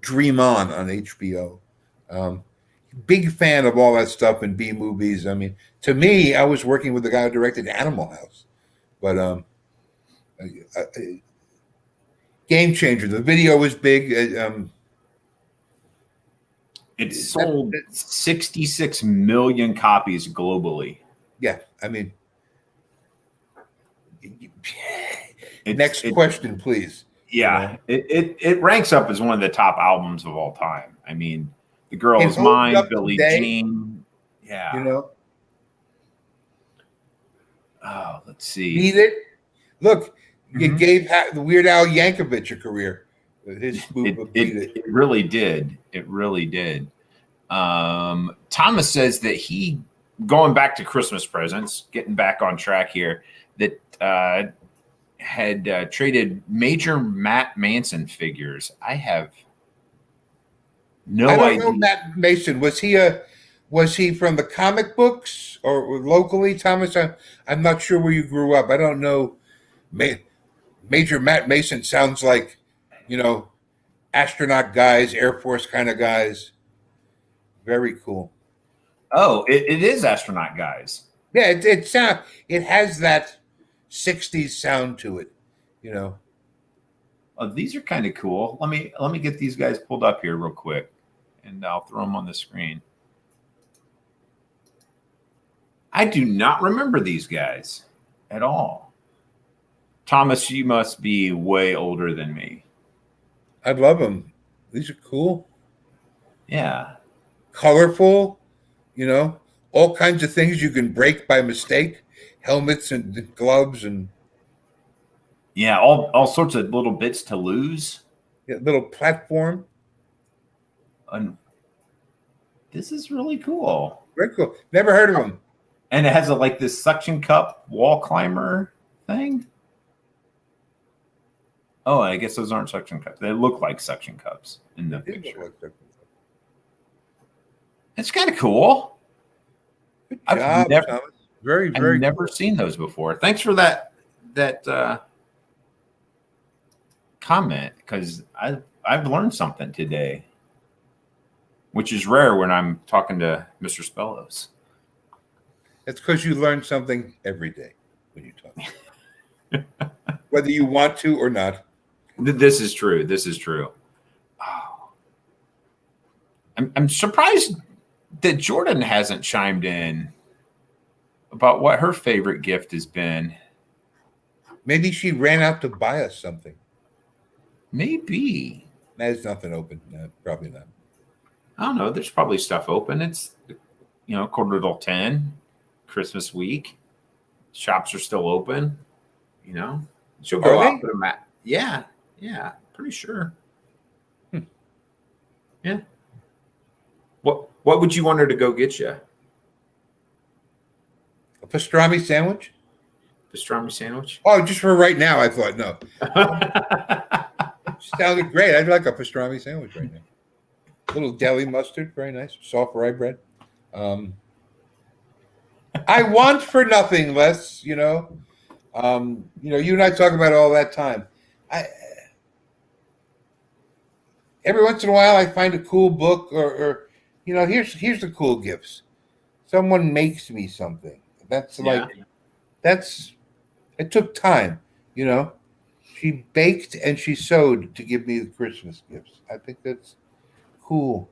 Dream On HBO. Big fan of all that stuff and B movies. I mean, to me, I was working with the guy who directed Animal House, but game changer. The video was big. It sold 66 million copies globally. Yeah, I mean, next question, please. Yeah, it ranks up as one of the top albums of all time. I mean, The Girl Is Mine, Billie Jean. Yeah. You know? Oh, let's see. Beat It. Look, it gave the Weird Al Yankovic a career. His move of Beat It. It really did. It really did. Thomas says that he, going back to Christmas presents, getting back on track here, that had traded major Matt Manson figures. I have no idea. I don't know Matt Mason. Was he from the comic books or locally, Thomas? I'm not sure where you grew up. I don't know. Major Matt Mason sounds like, you know, astronaut guys, Air Force kind of guys. Very cool. Oh, it is astronaut guys. Yeah, it has that 60s sound to it, you know. Oh, these are kind of cool. Let me get these guys pulled up here real quick, and I'll throw them on the screen. I do not remember these guys at all. Thomas, you must be way older than me. I love them. These are cool. Yeah. Colorful, all kinds of things you can break by mistake. Helmets and gloves and Yeah, all sorts of little bits to lose. little platform. And this is really cool. Very cool. Never heard of them. And it has like this suction cup wall climber thing. Oh, I guess those aren't suction cups. They look like suction cups in the picture. It's kind of cool. Good job, Thomas. Very, very. I've never seen those before. Thanks for that comment, because I've learned something today, which is rare when I'm talking to Mr. Spellos. It's because you learn something every day when you talk, whether you want to or not. This is true. This is true. Oh. I'm surprised that Jordan hasn't chimed in about what her favorite gift has been. Maybe she ran out to buy us something. Maybe. There's nothing open. No, probably not. I don't know. There's probably stuff open. It's, 10:45, Christmas week. Shops are still open. She'll go out to the mat. Yeah. Yeah. Pretty sure. Yeah. What would you want her to go get you? A pastrami sandwich? Pastrami sandwich? Oh, just for right now, I thought, no. Sounded great. I'd like a pastrami sandwich right now. A little deli mustard, very nice. Soft rye bread. I want for nothing less, you and I talk about it all that time. Every once in a while I find a cool book or here's the cool gifts. Someone makes me something. It took time, She baked and she sewed to give me the Christmas gifts. I think that's cool.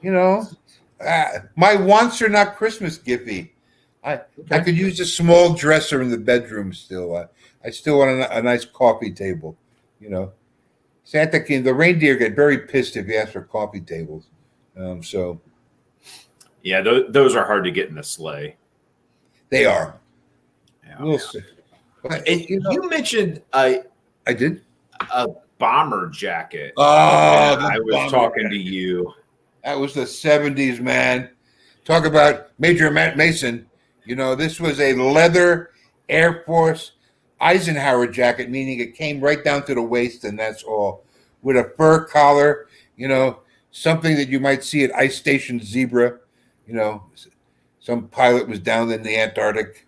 My wants are not Christmas gifty. I could use a small dresser in the bedroom still. I still want a nice coffee table, Santa King, the reindeer get very pissed if you ask for coffee tables. Yeah, those are hard to get in the sleigh. They are. Yeah. We'll see. But, you mentioned I did a bomber jacket. Oh, I was talking to you. That was the 70s, man. Talk about Major Matt Mason. This was a leather Air Force Eisenhower jacket, meaning it came right down to the waist, and that's all. With a fur collar, something that you might see at Ice Station Zebra. Some pilot was down in the Antarctic.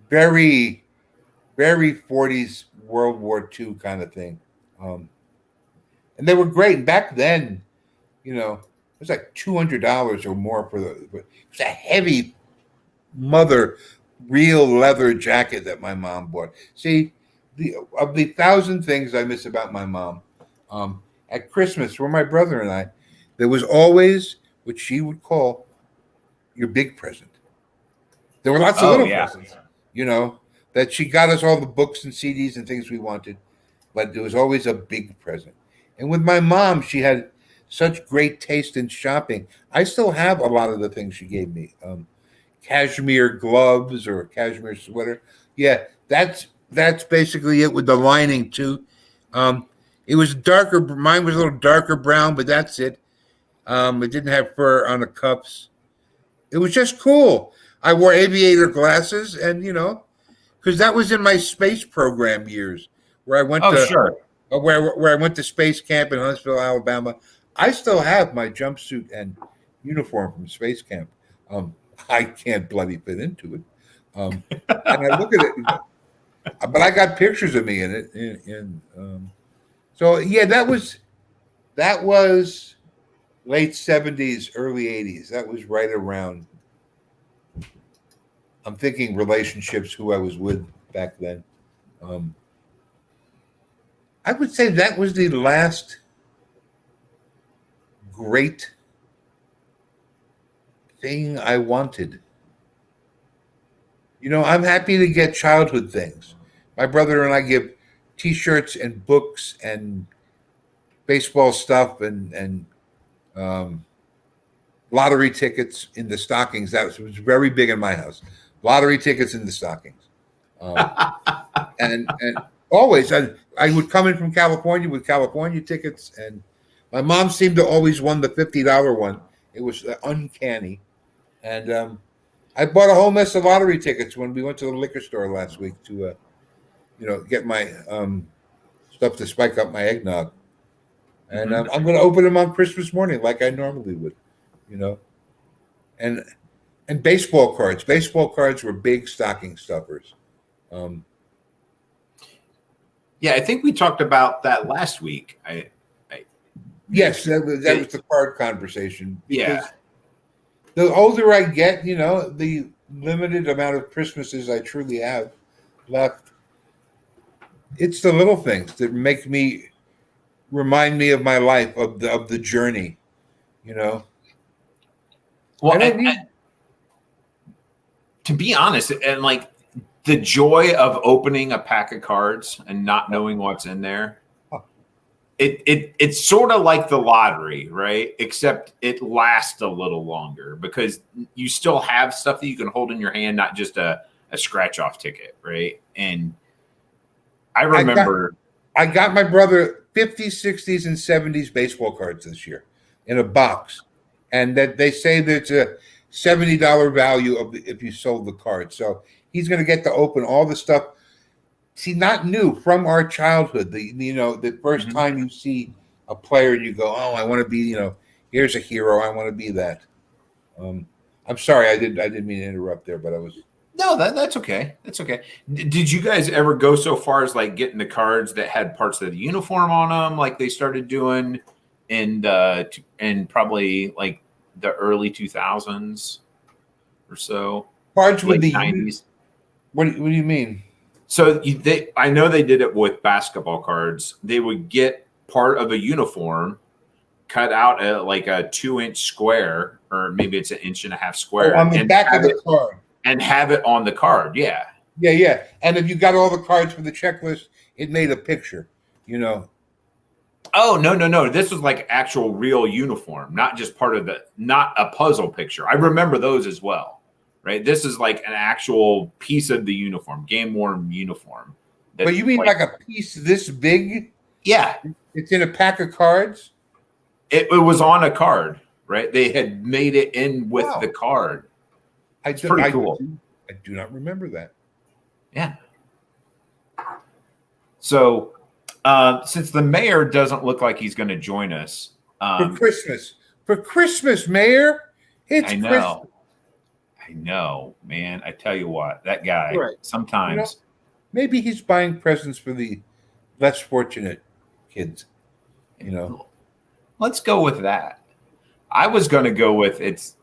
Very, very 40s World War II kind of thing. And they were great. And back then, it was like $200 or more it was a heavy real leather jacket that my mom bought. See, of the 1,000 things I miss about my mom, at Christmas for my brother and I, there was always what she would call your big present. There were lots of little presents, that she got us all the books and CDs and things we wanted, but there was always a big present. And with my mom, she had such great taste in shopping. I still have a lot of the things she gave me. Cashmere gloves or a cashmere sweater. Yeah, that's basically it with the lining too. It was darker. Mine was a little darker brown, but that's it. It didn't have fur on the cuffs. It was just cool. I wore aviator glasses, and because that was in my space program years, where I went where I went to space camp in Huntsville, Alabama. I still have my jumpsuit and uniform from space camp. I can't bloody fit into it. And I look at it, but I got pictures of me in it. So yeah, that was late 70s, early 80s. That was right around. I'm thinking relationships, who I was with back then. I would say that was the last great thing I wanted. I'm happy to get childhood things. My brother and I give T-shirts and books and baseball stuff and um, lottery tickets in the stockings. That was very big in my house. Lottery tickets in the stockings, um, and always I would come in from California with California tickets, and my mom seemed to always won the $50 one. It was uncanny, and I bought a whole mess of lottery tickets when we went to the liquor store last week to get my stuff to spike up my eggnog, and I'm going to open them on Christmas morning like I normally would, you know, and baseball cards. Baseball cards were big stocking stuffers. Yeah, I think we talked about that last week. Yes, that was the card conversation. Yeah. The older I get, the limited amount of Christmases I truly have left. It's the little things that remind me of my life, of the journey, Well, to be honest, and like the joy of opening a pack of cards and not knowing what's in there. It's sort of like the lottery, right? Except it lasts a little longer because you still have stuff that you can hold in your hand, not just a scratch off ticket, right? And I remember I got my brother 50s, 60s, and 70s baseball cards this year in a box, and that they say there's a $70 value if you sold the card. So he's going to get to open all the stuff. See, not new, from our childhood. The first time you see a player, you go, "Oh, I want to be. Here's a hero. I want to be that." I'm sorry, I didn't mean to interrupt there, but I was. No, that's okay. That's okay. Did you guys ever go so far as like getting the cards that had parts of the uniform on them, like they started doing in probably like the early 2000s or so? Cards with the 90s. What do you mean? So I know they did it with basketball cards. They would get part of a uniform, cut out like a 2-inch square, or maybe it's 1.5 inch square, on the back of the card, and have it on the card. Yeah. And if you got all the cards for the checklist, it made a picture. Oh, no. This was like actual real uniform, not just not a puzzle picture. I remember those as well. Right, this is like an actual piece of the uniform, game worn uniform. But you mean like a piece this big? Yeah, it's in a pack of cards. It was on a card, right? They had made it in with the card. It's pretty cool. I do not remember that. Yeah. So, since the mayor doesn't look like he's going to join us for Christmas, Mayor, it's Christmas. I know, man. I tell you what, that guy sometimes maybe he's buying presents for the less fortunate kids. Let's go with that. I was going to go with it's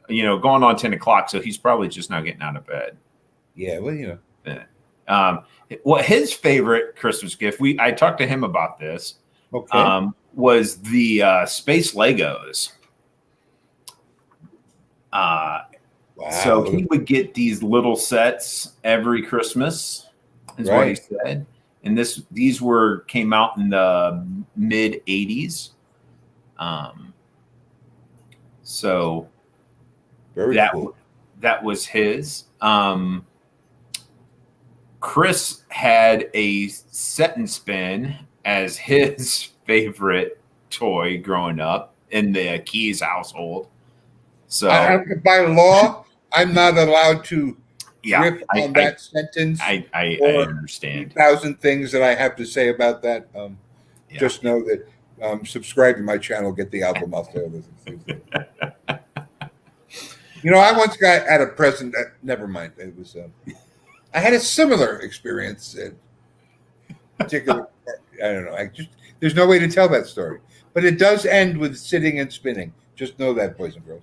going on 10 o'clock, so he's probably just now getting out of bed. Yeah, well, What his favorite Christmas gift? I talked to him about this. Okay. Was the space Legos. Wow. So he would get these little sets every Christmas, is what he said. And these came out in the mid 80s. So very cool. That was his. Chris had a set and spin as his favorite toy growing up in the Keys household. So by law, I'm not allowed to riff on that sentence. I understand. 1,000 things that I have to say about that. Just know that subscribe to my channel, get the album out there. I once had a present. Never mind. It was. I had a similar experience. Particular, I don't know. There's no way to tell that story, but it does end with sitting and spinning. Just know that, boys and girls.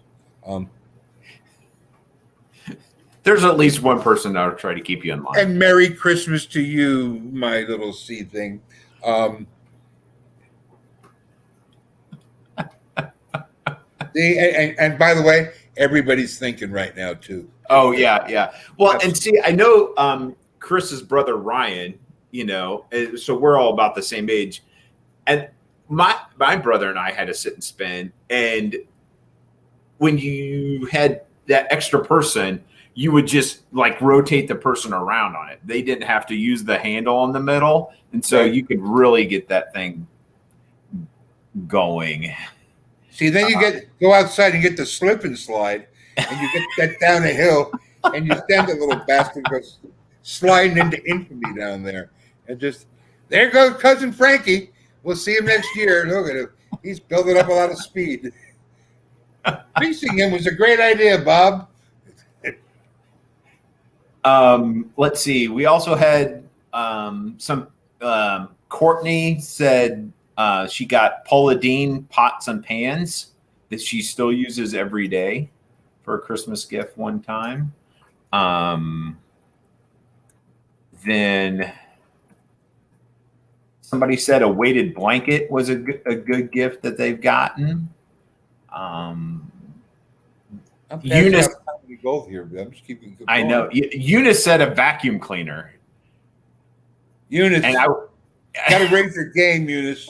There's at least one person that'll try to keep you in line. And Merry Christmas to you, my little C thing. And by the way, everybody's thinking right now too. Oh yeah. Well, Absolutely. and see, I know Chris's brother Ryan. So we're all about the same age, and my brother and I had to sit and spin, and when you had that extra person, you would just like rotate the person around on it. They didn't have to use the handle in the middle, and so you could really get that thing going. See, then you go outside and get the slip and slide, and you get that down a hill, and you stand that little bastard goes sliding into infamy down there, and just there goes cousin Frankie. We'll see him next year. Look at him; he's building up a lot of speed. Racing him was a great idea, Bob. Let's see. We also had some. Courtney said she got Paula Deen pots and pans that she still uses every day for a Christmas gift one time. Then somebody said a weighted blanket was a good gift that they've gotten. Eunice, gold here, but I'm just keeping good. I know. Eunice said a vacuum cleaner. Eunice, and I gotta raise your game, Eunice.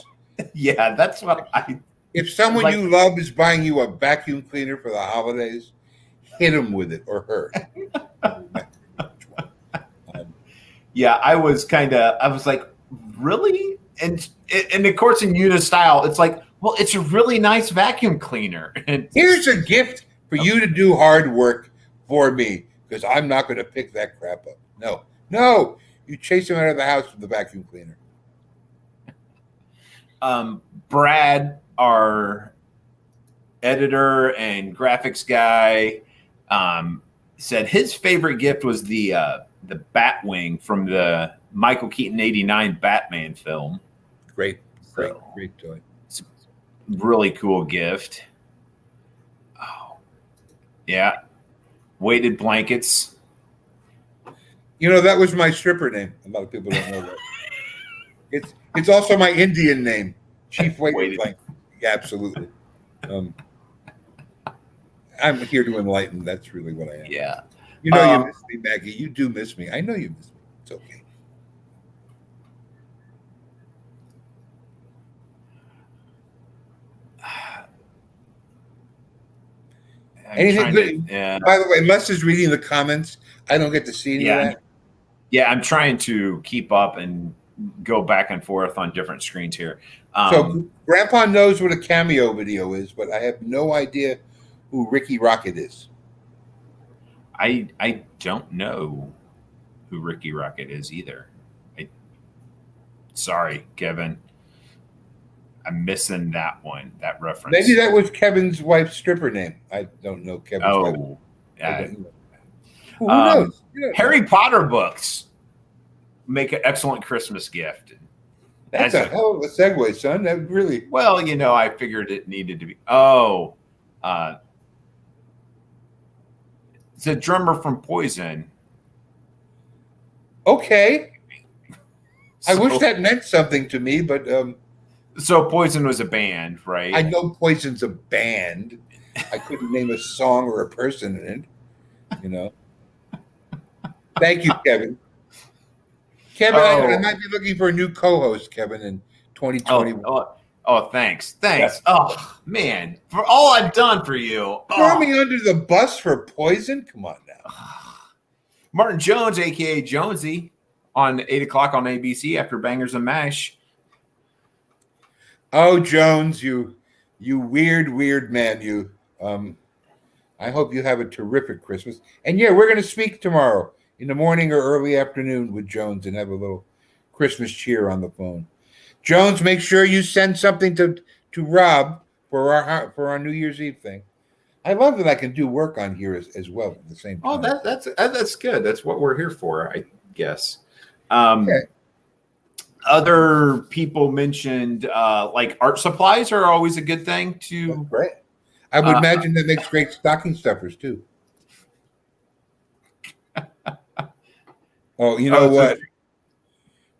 Yeah, that's what I. If someone like, you love is buying you a vacuum cleaner for the holidays, hit him with it or her. Yeah, I was like, really? And of course, in Eunice style, it's like, well, it's a really nice vacuum cleaner. And here's a gift for you to do hard work for me, because I'm not going to pick that crap up. No, you chase him out of the house with the vacuum cleaner. Brad, our editor and graphics guy, said his favorite gift was the Batwing from the Michael Keaton '89 Batman film. Great toy. It's a really cool gift. Oh, yeah. Weighted blankets. That was my stripper name. A lot of people don't know that. It's also my Indian name, Chief Weighted Blanket. Yeah, absolutely. I'm here to enlighten. That's really what I am. Yeah. You miss me, Maggie. You do miss me. I know you miss me. It's okay. Anything good? Yeah. By the way, Les is reading the comments. I don't get to see any of that. Yeah, I'm trying to keep up and go back and forth on different screens here. So Grandpa knows what a cameo video is, but I have no idea who Ricky Rocket is. I don't know who Ricky Rocket is either. Sorry, Kevin. I'm missing that one, that reference. Maybe that was Kevin's wife's stripper name. I don't know Kevin's wife. Who knows? Harry Potter books make an excellent Christmas gift. That's a hell of a segue, son. That really. Well, I figured it needed to be. It's a drummer from Poison. Okay. I wish that meant something to me, but. So Poison was a band, right? I know Poison's a band. I couldn't name a song or a person in it. Thank you, Kevin. Kevin, I might be looking for a new co-host, Kevin, in 2021. Oh, thanks. Yes. Oh, man. For all I've done for you. Throw me under the bus for Poison? Come on now. Martin Jones, a.k.a. Jonesy, on 8 o'clock on ABC after Bangers and Mash. Oh, Jones, you weird man, you. I hope you have a terrific Christmas. And yeah, we're going to speak tomorrow in the morning or early afternoon with Jones and have a little Christmas cheer on the phone. Jones, make sure you send something to Rob for our New Year's Eve thing. I love that I can do work on here as well at the same time. Oh, that's good. That's what we're here for, I guess. Okay. Other people mentioned like art supplies are always a good thing to. That's great. I would imagine that makes great stocking stuffers too. Oh, you know what?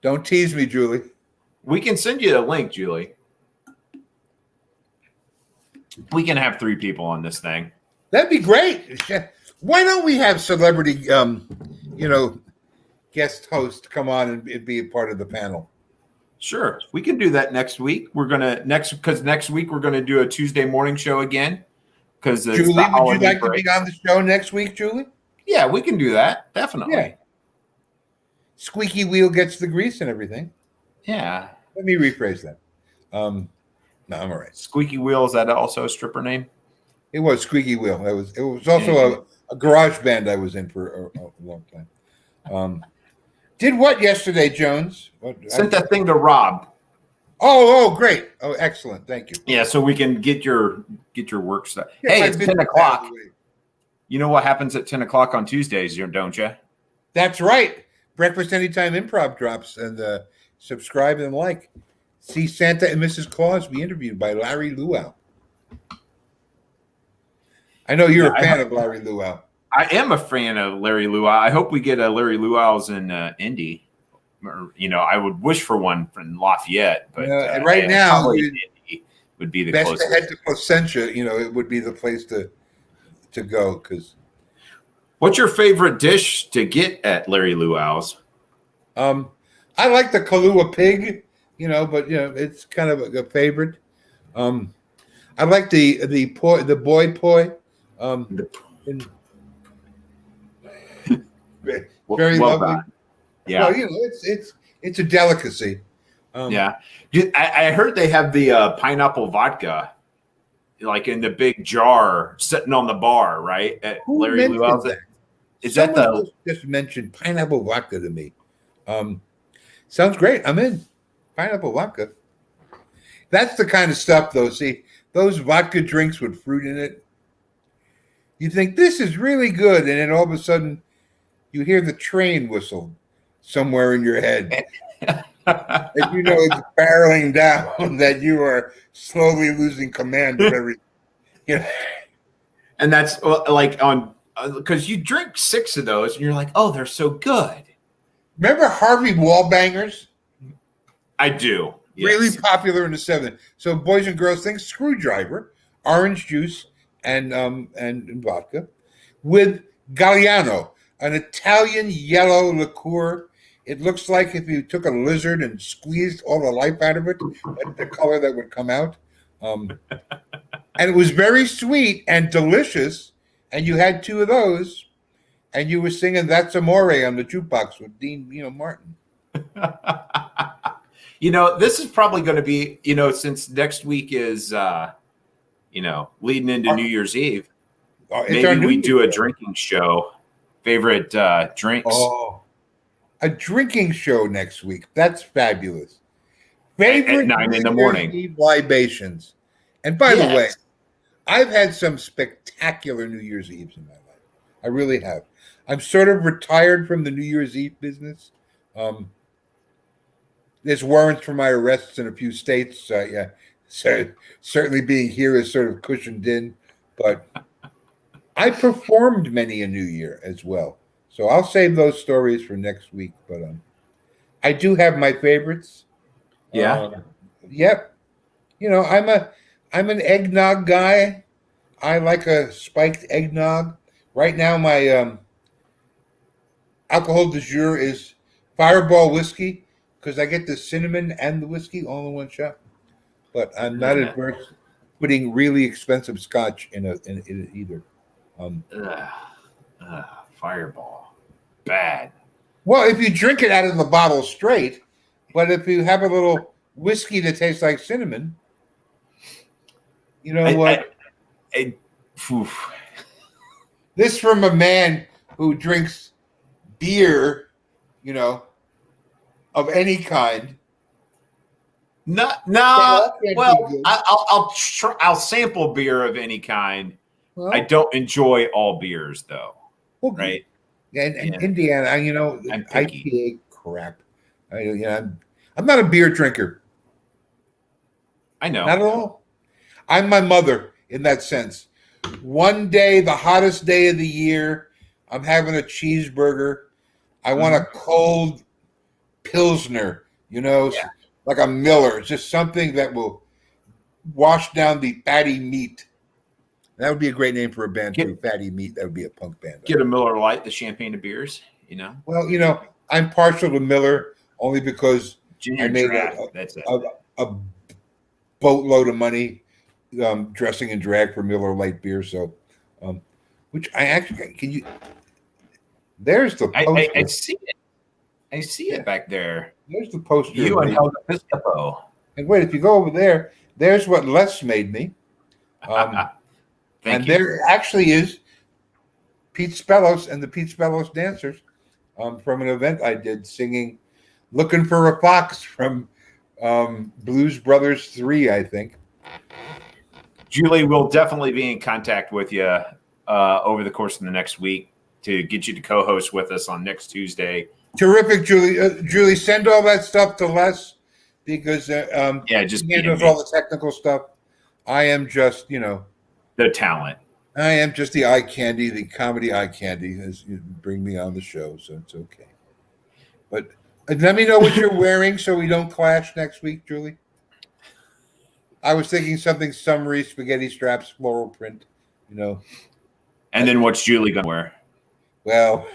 Don't tease me, Julie. We can send you a link, Julie. We can have 3 people on this thing. That'd be great. Why don't we have celebrity, guest host come on and be a part of the panel? Sure, we can do that next week. Next week we're gonna do a Tuesday morning show again. Because Julie, would you like to be on the show next week, Julie? Yeah, we can do that. Definitely. Yeah. Squeaky wheel gets the grease and everything. Yeah. Let me rephrase that. No, I'm all right. Squeaky Wheel, is that also a stripper name? It was Squeaky Wheel. It was also a garage band I was in for a long time. Did what yesterday, Jones? Sent that thing to Rob. Oh, great. Oh, excellent. Thank you. Yeah, so we can get your work stuff. Yeah, hey, it's 10 o'clock. You know what happens at 10 o'clock on Tuesdays, don't you? That's right. Breakfast Anytime Improv drops, and subscribe and like. See Santa and Mrs Claus be interviewed by Larry Luau. I know you're a fan of Larry Luau. I am a fan of Larry Luau. I hope we get a Larry Luau's in Indy. Or, I would wish for one from Lafayette, but right now Indy would be the best closest. To head to Placentia. It would be the place to go. Because what's your favorite dish to get at Larry Luau's? I like the Kahlua pig, but it's kind of a favorite. I like the boy poi. Very well lovely. done. Yeah, well, it's a delicacy. Yeah, I heard they have the pineapple vodka, like in the big jar, sitting on the bar, right? At Who Larry Luau's. that? Is Someone that else just mentioned pineapple vodka to me? Sounds great. I'm in. Pineapple vodka. That's the kind of stuff, though. See, those vodka drinks with fruit in it. You think this is really good, and then all of a sudden, you hear the train whistle somewhere in your head. And it's barreling down that you are slowly losing command of everything. And that's like on because you drink 6 of those and you're like, oh, they're so good. Remember Harvey Wallbangers? I do. Yes. Really popular in the 70s. So boys and girls think screwdriver, orange juice, and vodka with Galliano, an Italian yellow liqueur. It looks like if you took a lizard and squeezed all the life out of it, that's the color that would come out. And it was very sweet and delicious. And you had 2 of those, and you were singing "That's Amore" on the jukebox with Dean, Martin. This is probably going to be, since next week is, leading into New Year's Eve. Maybe we do a drinking show. Favorite drinks. Oh, a drinking show next week. That's fabulous. Favorite at 9 in the morning. Eve libations. And by the way, I've had some spectacular New Year's Eves in my life. I really have. I'm sort of retired from the New Year's Eve business. There's warrants for my arrests in a few states. So certainly being here is sort of cushioned in. But I performed many a New Year as well. So I'll save those stories for next week. But I do have my favorites. Yeah. Yep. I'm an eggnog guy. I like a spiked eggnog. Right now, my alcohol du jour is Fireball whiskey because I get the cinnamon and the whiskey all in one shot. But I'm not adverse to putting really expensive scotch in it either. Fireball, bad. Well, if you drink it out of the bottle straight, but if you have a little whiskey that tastes like cinnamon, what? This from a man who drinks beer, of any kind. No. Well, I'll sample beer of any kind. Well, I don't enjoy all beers, though. Well, right? And Indiana, I'm IPA crap. I'm not a beer drinker. I know. Not at all. I'm my mother in that sense. One day, the hottest day of the year, I'm having a cheeseburger. I want a cold Pilsner, like a Miller, just something that will wash down the fatty meat. That would be a great name for a band too. Fatty Meat. That would be a punk band. Get a Miller Lite, the champagne of beers. You know. Well, I'm partial to Miller only because Junior I made draft. That's it. a boatload of money dressing in drag for Miller Lite beer. So, which I actually can you. There's the poster. I see it. I see it back there. There's the poster. You and Helga Piscopo. And wait, if you go over there, there's what Les made me. And there actually is Pete Spellos and the Pete Spellos Dancers from an event I did singing Looking for a Fox from Blues Brothers 3, I think. Julie will definitely be in contact with you over the course of the next week to get you to co-host with us on next Tuesday. Terrific, Julie. Julie, send all that stuff to Les because just he handles all the technical stuff. I am just, the talent. I am just the eye candy, the comedy eye candy. As you bring me on the show, so it's okay. But let me know what you're wearing so we don't clash next week, Julie. I was thinking something summery, spaghetti straps, floral print, And then what's Julie gonna wear? Well,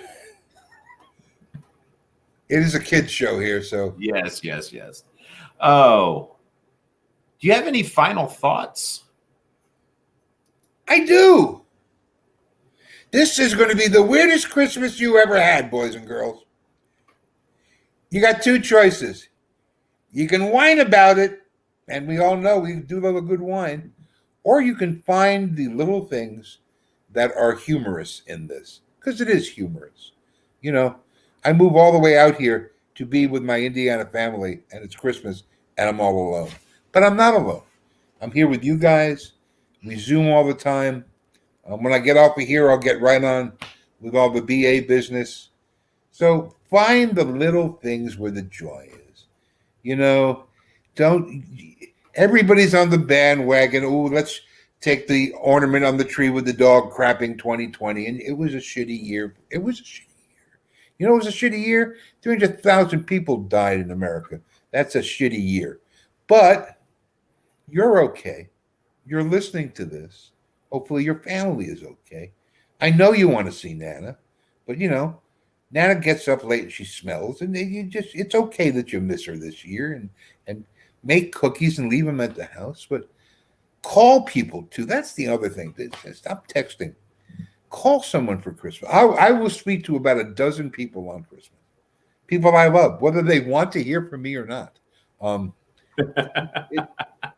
it is a kids show here, so yes. Oh, do you have any final thoughts? I do. This is going to be the weirdest Christmas you ever had, boys and girls. You got two choices. You can whine about it, and we all know we do love a good whine, or you can find the little things that are humorous in this, because it is humorous. I move all the way out here to be with my Indiana family, and it's Christmas, and I'm all alone. But I'm not alone. I'm here with you guys. We Zoom all the time. When I get off of here, I'll get right on with all the BA business. So find the little things where the joy is. Everybody's on the bandwagon. Oh, let's take the ornament on the tree with the dog crapping 2020. And it was a shitty year. It was a shitty year. It was a shitty year. 300,000 people died in America. That's a shitty year. But you're okay. You're listening to this. Hopefully your family is okay. I know you want to see Nana, but Nana gets up late and she smells, and it's okay that you miss her this year and make cookies and leave them at the house, but call people too. That's the other thing. Stop texting. Call someone for Christmas. I will speak to about a dozen people on Christmas. People I love, whether they want to hear from me or not.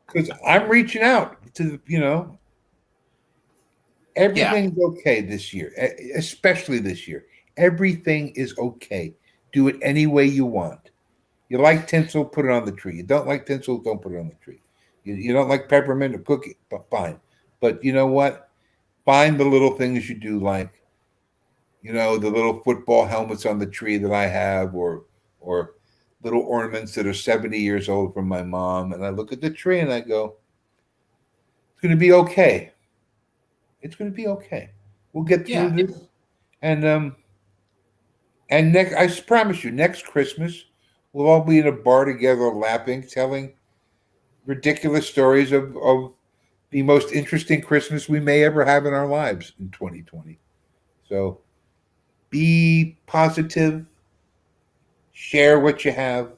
Because I'm reaching out to, everything's okay this year, especially this year. Everything is okay. Do it any way you want. You like tinsel, put it on the tree. You don't like tinsel, don't put it on the tree. You don't like peppermint or cookie, fine. But you know what? Find the little things you do like, the little football helmets on the tree that I have, or little ornaments that are 70 years old from my mom. And I look at the tree and I go, it's going to be okay. It's going to be okay. We'll get through this. And next, I promise you, next Christmas, we'll all be in a bar together laughing, telling ridiculous stories of the most interesting Christmas we may ever have in our lives in 2020. So be positive. Share what you have.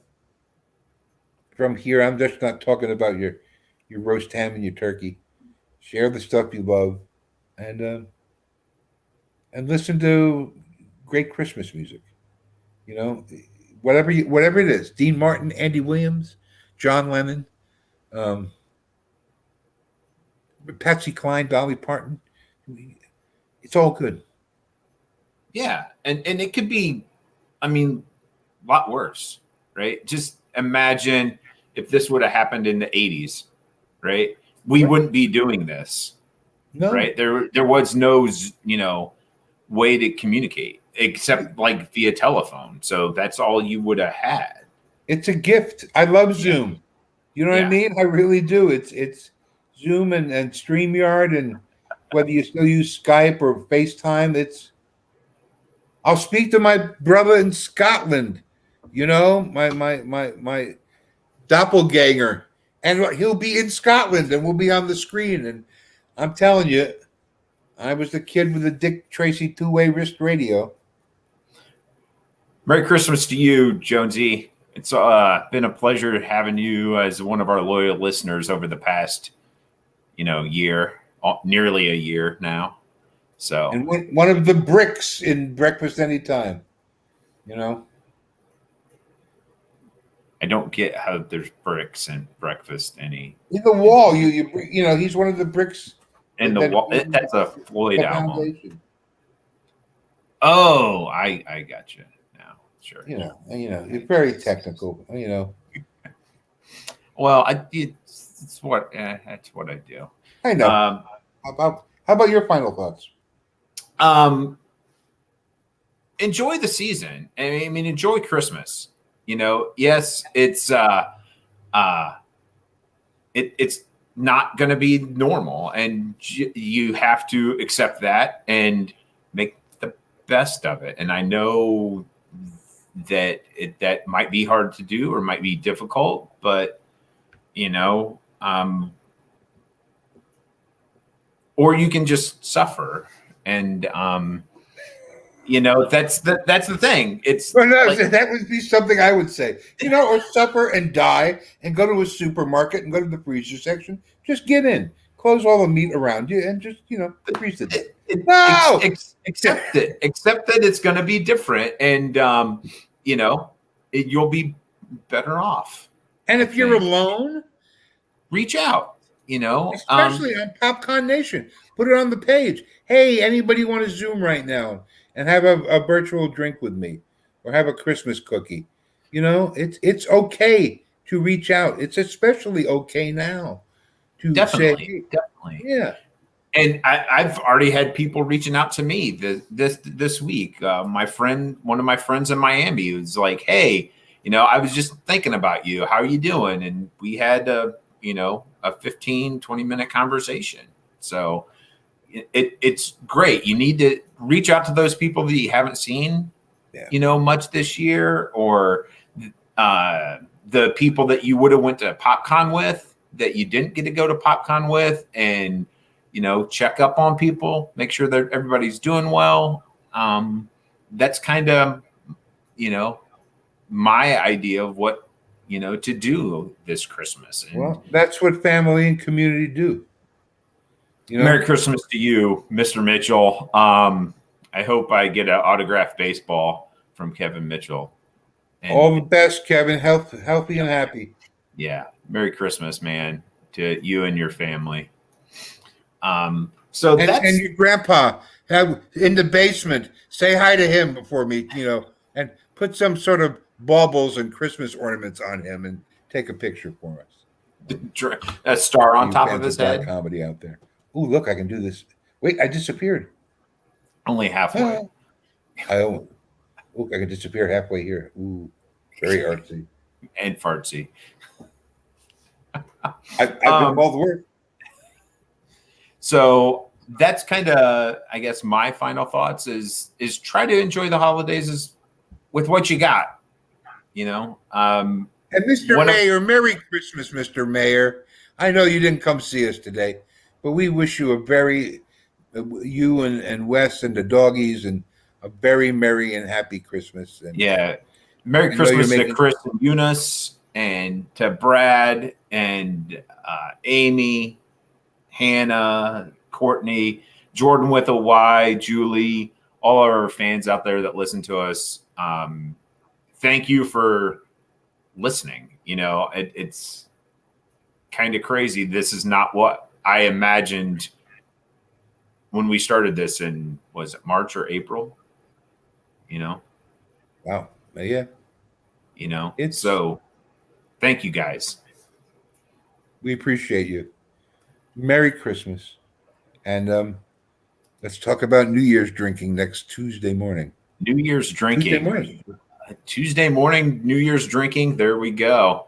From here, I'm just not talking about your roast ham and your turkey. Share the stuff you love, and listen to great Christmas music. Whatever it is. Dean Martin, Andy Williams, John Lennon, Patsy Cline, Dolly Parton. It's all good. Yeah, and it could be, a lot worse, right? Just imagine if this would have happened in the 80s, right? We wouldn't be doing this, right? There was no, way to communicate except like via telephone. So that's all you would have had. It's a gift. I love Zoom. You know what I mean? I really do. It's Zoom and StreamYard, and whether you still use Skype or FaceTime, I'll speak to my brother in Scotland, my doppelganger, and he'll be in Scotland and we'll be on the screen. And I'm telling you, I was the kid with the Dick Tracy two-way wrist radio. Merry Christmas to you, Jonesy. It's been a pleasure having you as one of our loyal listeners over the past, year, nearly a year now. So, and one of the bricks in Breakfast Anytime, I don't get how there's bricks in Breakfast any. In the wall, he's one of the bricks. In the wall, that's a Floyd album. Foundation. Oh, I got you now. Sure. It's very technical. Well, that's what I do. I know. How about your final thoughts? Enjoy the season. I mean, enjoy Christmas. Yes, it's it's not going to be normal, and you have to accept that and make the best of it. And I know that that might be hard to do or might be difficult, but or you can just suffer, and that's the thing. It's that would be something I would say, or suffer and die and go to a supermarket and go to the freezer section. Just get in, close all the meat around you, and just freeze it. No, accept it. Accept that it's going to be different, and you'll be better off. And if you're alone, reach out. Especially on PopCon Nation, put it on the page. Hey, anybody want to Zoom right now and have a virtual drink with me, or have a Christmas cookie? It's okay to reach out. It's especially okay now to definitely, yeah. And I've already had people reaching out to me this week. One of my friends in Miami was like, "Hey, I was just thinking about you. How are you doing?" And we had a 15-20 minute conversation. So it's great. You need to reach out to those people that you haven't seen, much this year, or the people that you would have went to PopCon with that you didn't get to go to PopCon with, and check up on people, make sure that everybody's doing well. That's kind of my idea of what to do this Christmas. And well, that's what family and community do. Merry Christmas to you, Mr. Mitchell. I hope I get an autographed baseball from Kevin Mitchell. And all the best, Kevin. Healthy and happy. Yeah. Merry Christmas, man, to you and your family. And your grandpa have in the basement. Say hi to him before me, and put some sort of baubles and Christmas ornaments on him, and take a picture for us. A star on top of his head. Comedy out there. Ooh, look, I can do this. Wait, I disappeared. Only halfway. I can disappear halfway here. Ooh, very artsy and fartsy. I've been called the word. So that's kind of, I guess, my final thoughts is try to enjoy the holidays with what you got, And Mr. Mayor, Merry Christmas, Mr. Mayor. I know you didn't come see us today, but we wish you you and Wes and the doggies, and a very merry and happy Christmas. And Merry Christmas to Chris and Eunice, and to Brad and Amy, Hannah, Courtney, Jordan with a Y, Julie, all our fans out there that listen to us. Thank you for listening. It's kind of crazy. This is not what I imagined when we started this in, was it March or April? Wow. Yeah. So thank you guys. We appreciate you. Merry Christmas. And let's talk about New Year's drinking next Tuesday morning. New Year's drinking. Tuesday morning, New Year's drinking. There we go.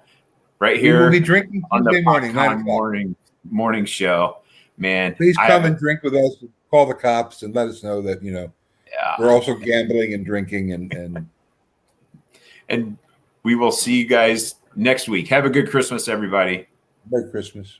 Right here. We will be drinking Tuesday morning. Morning show. Man. Please come and drink with us. Call the cops and let us know that, we're also gambling and drinking and we will see you guys next week. Have a good Christmas, everybody. Merry Christmas.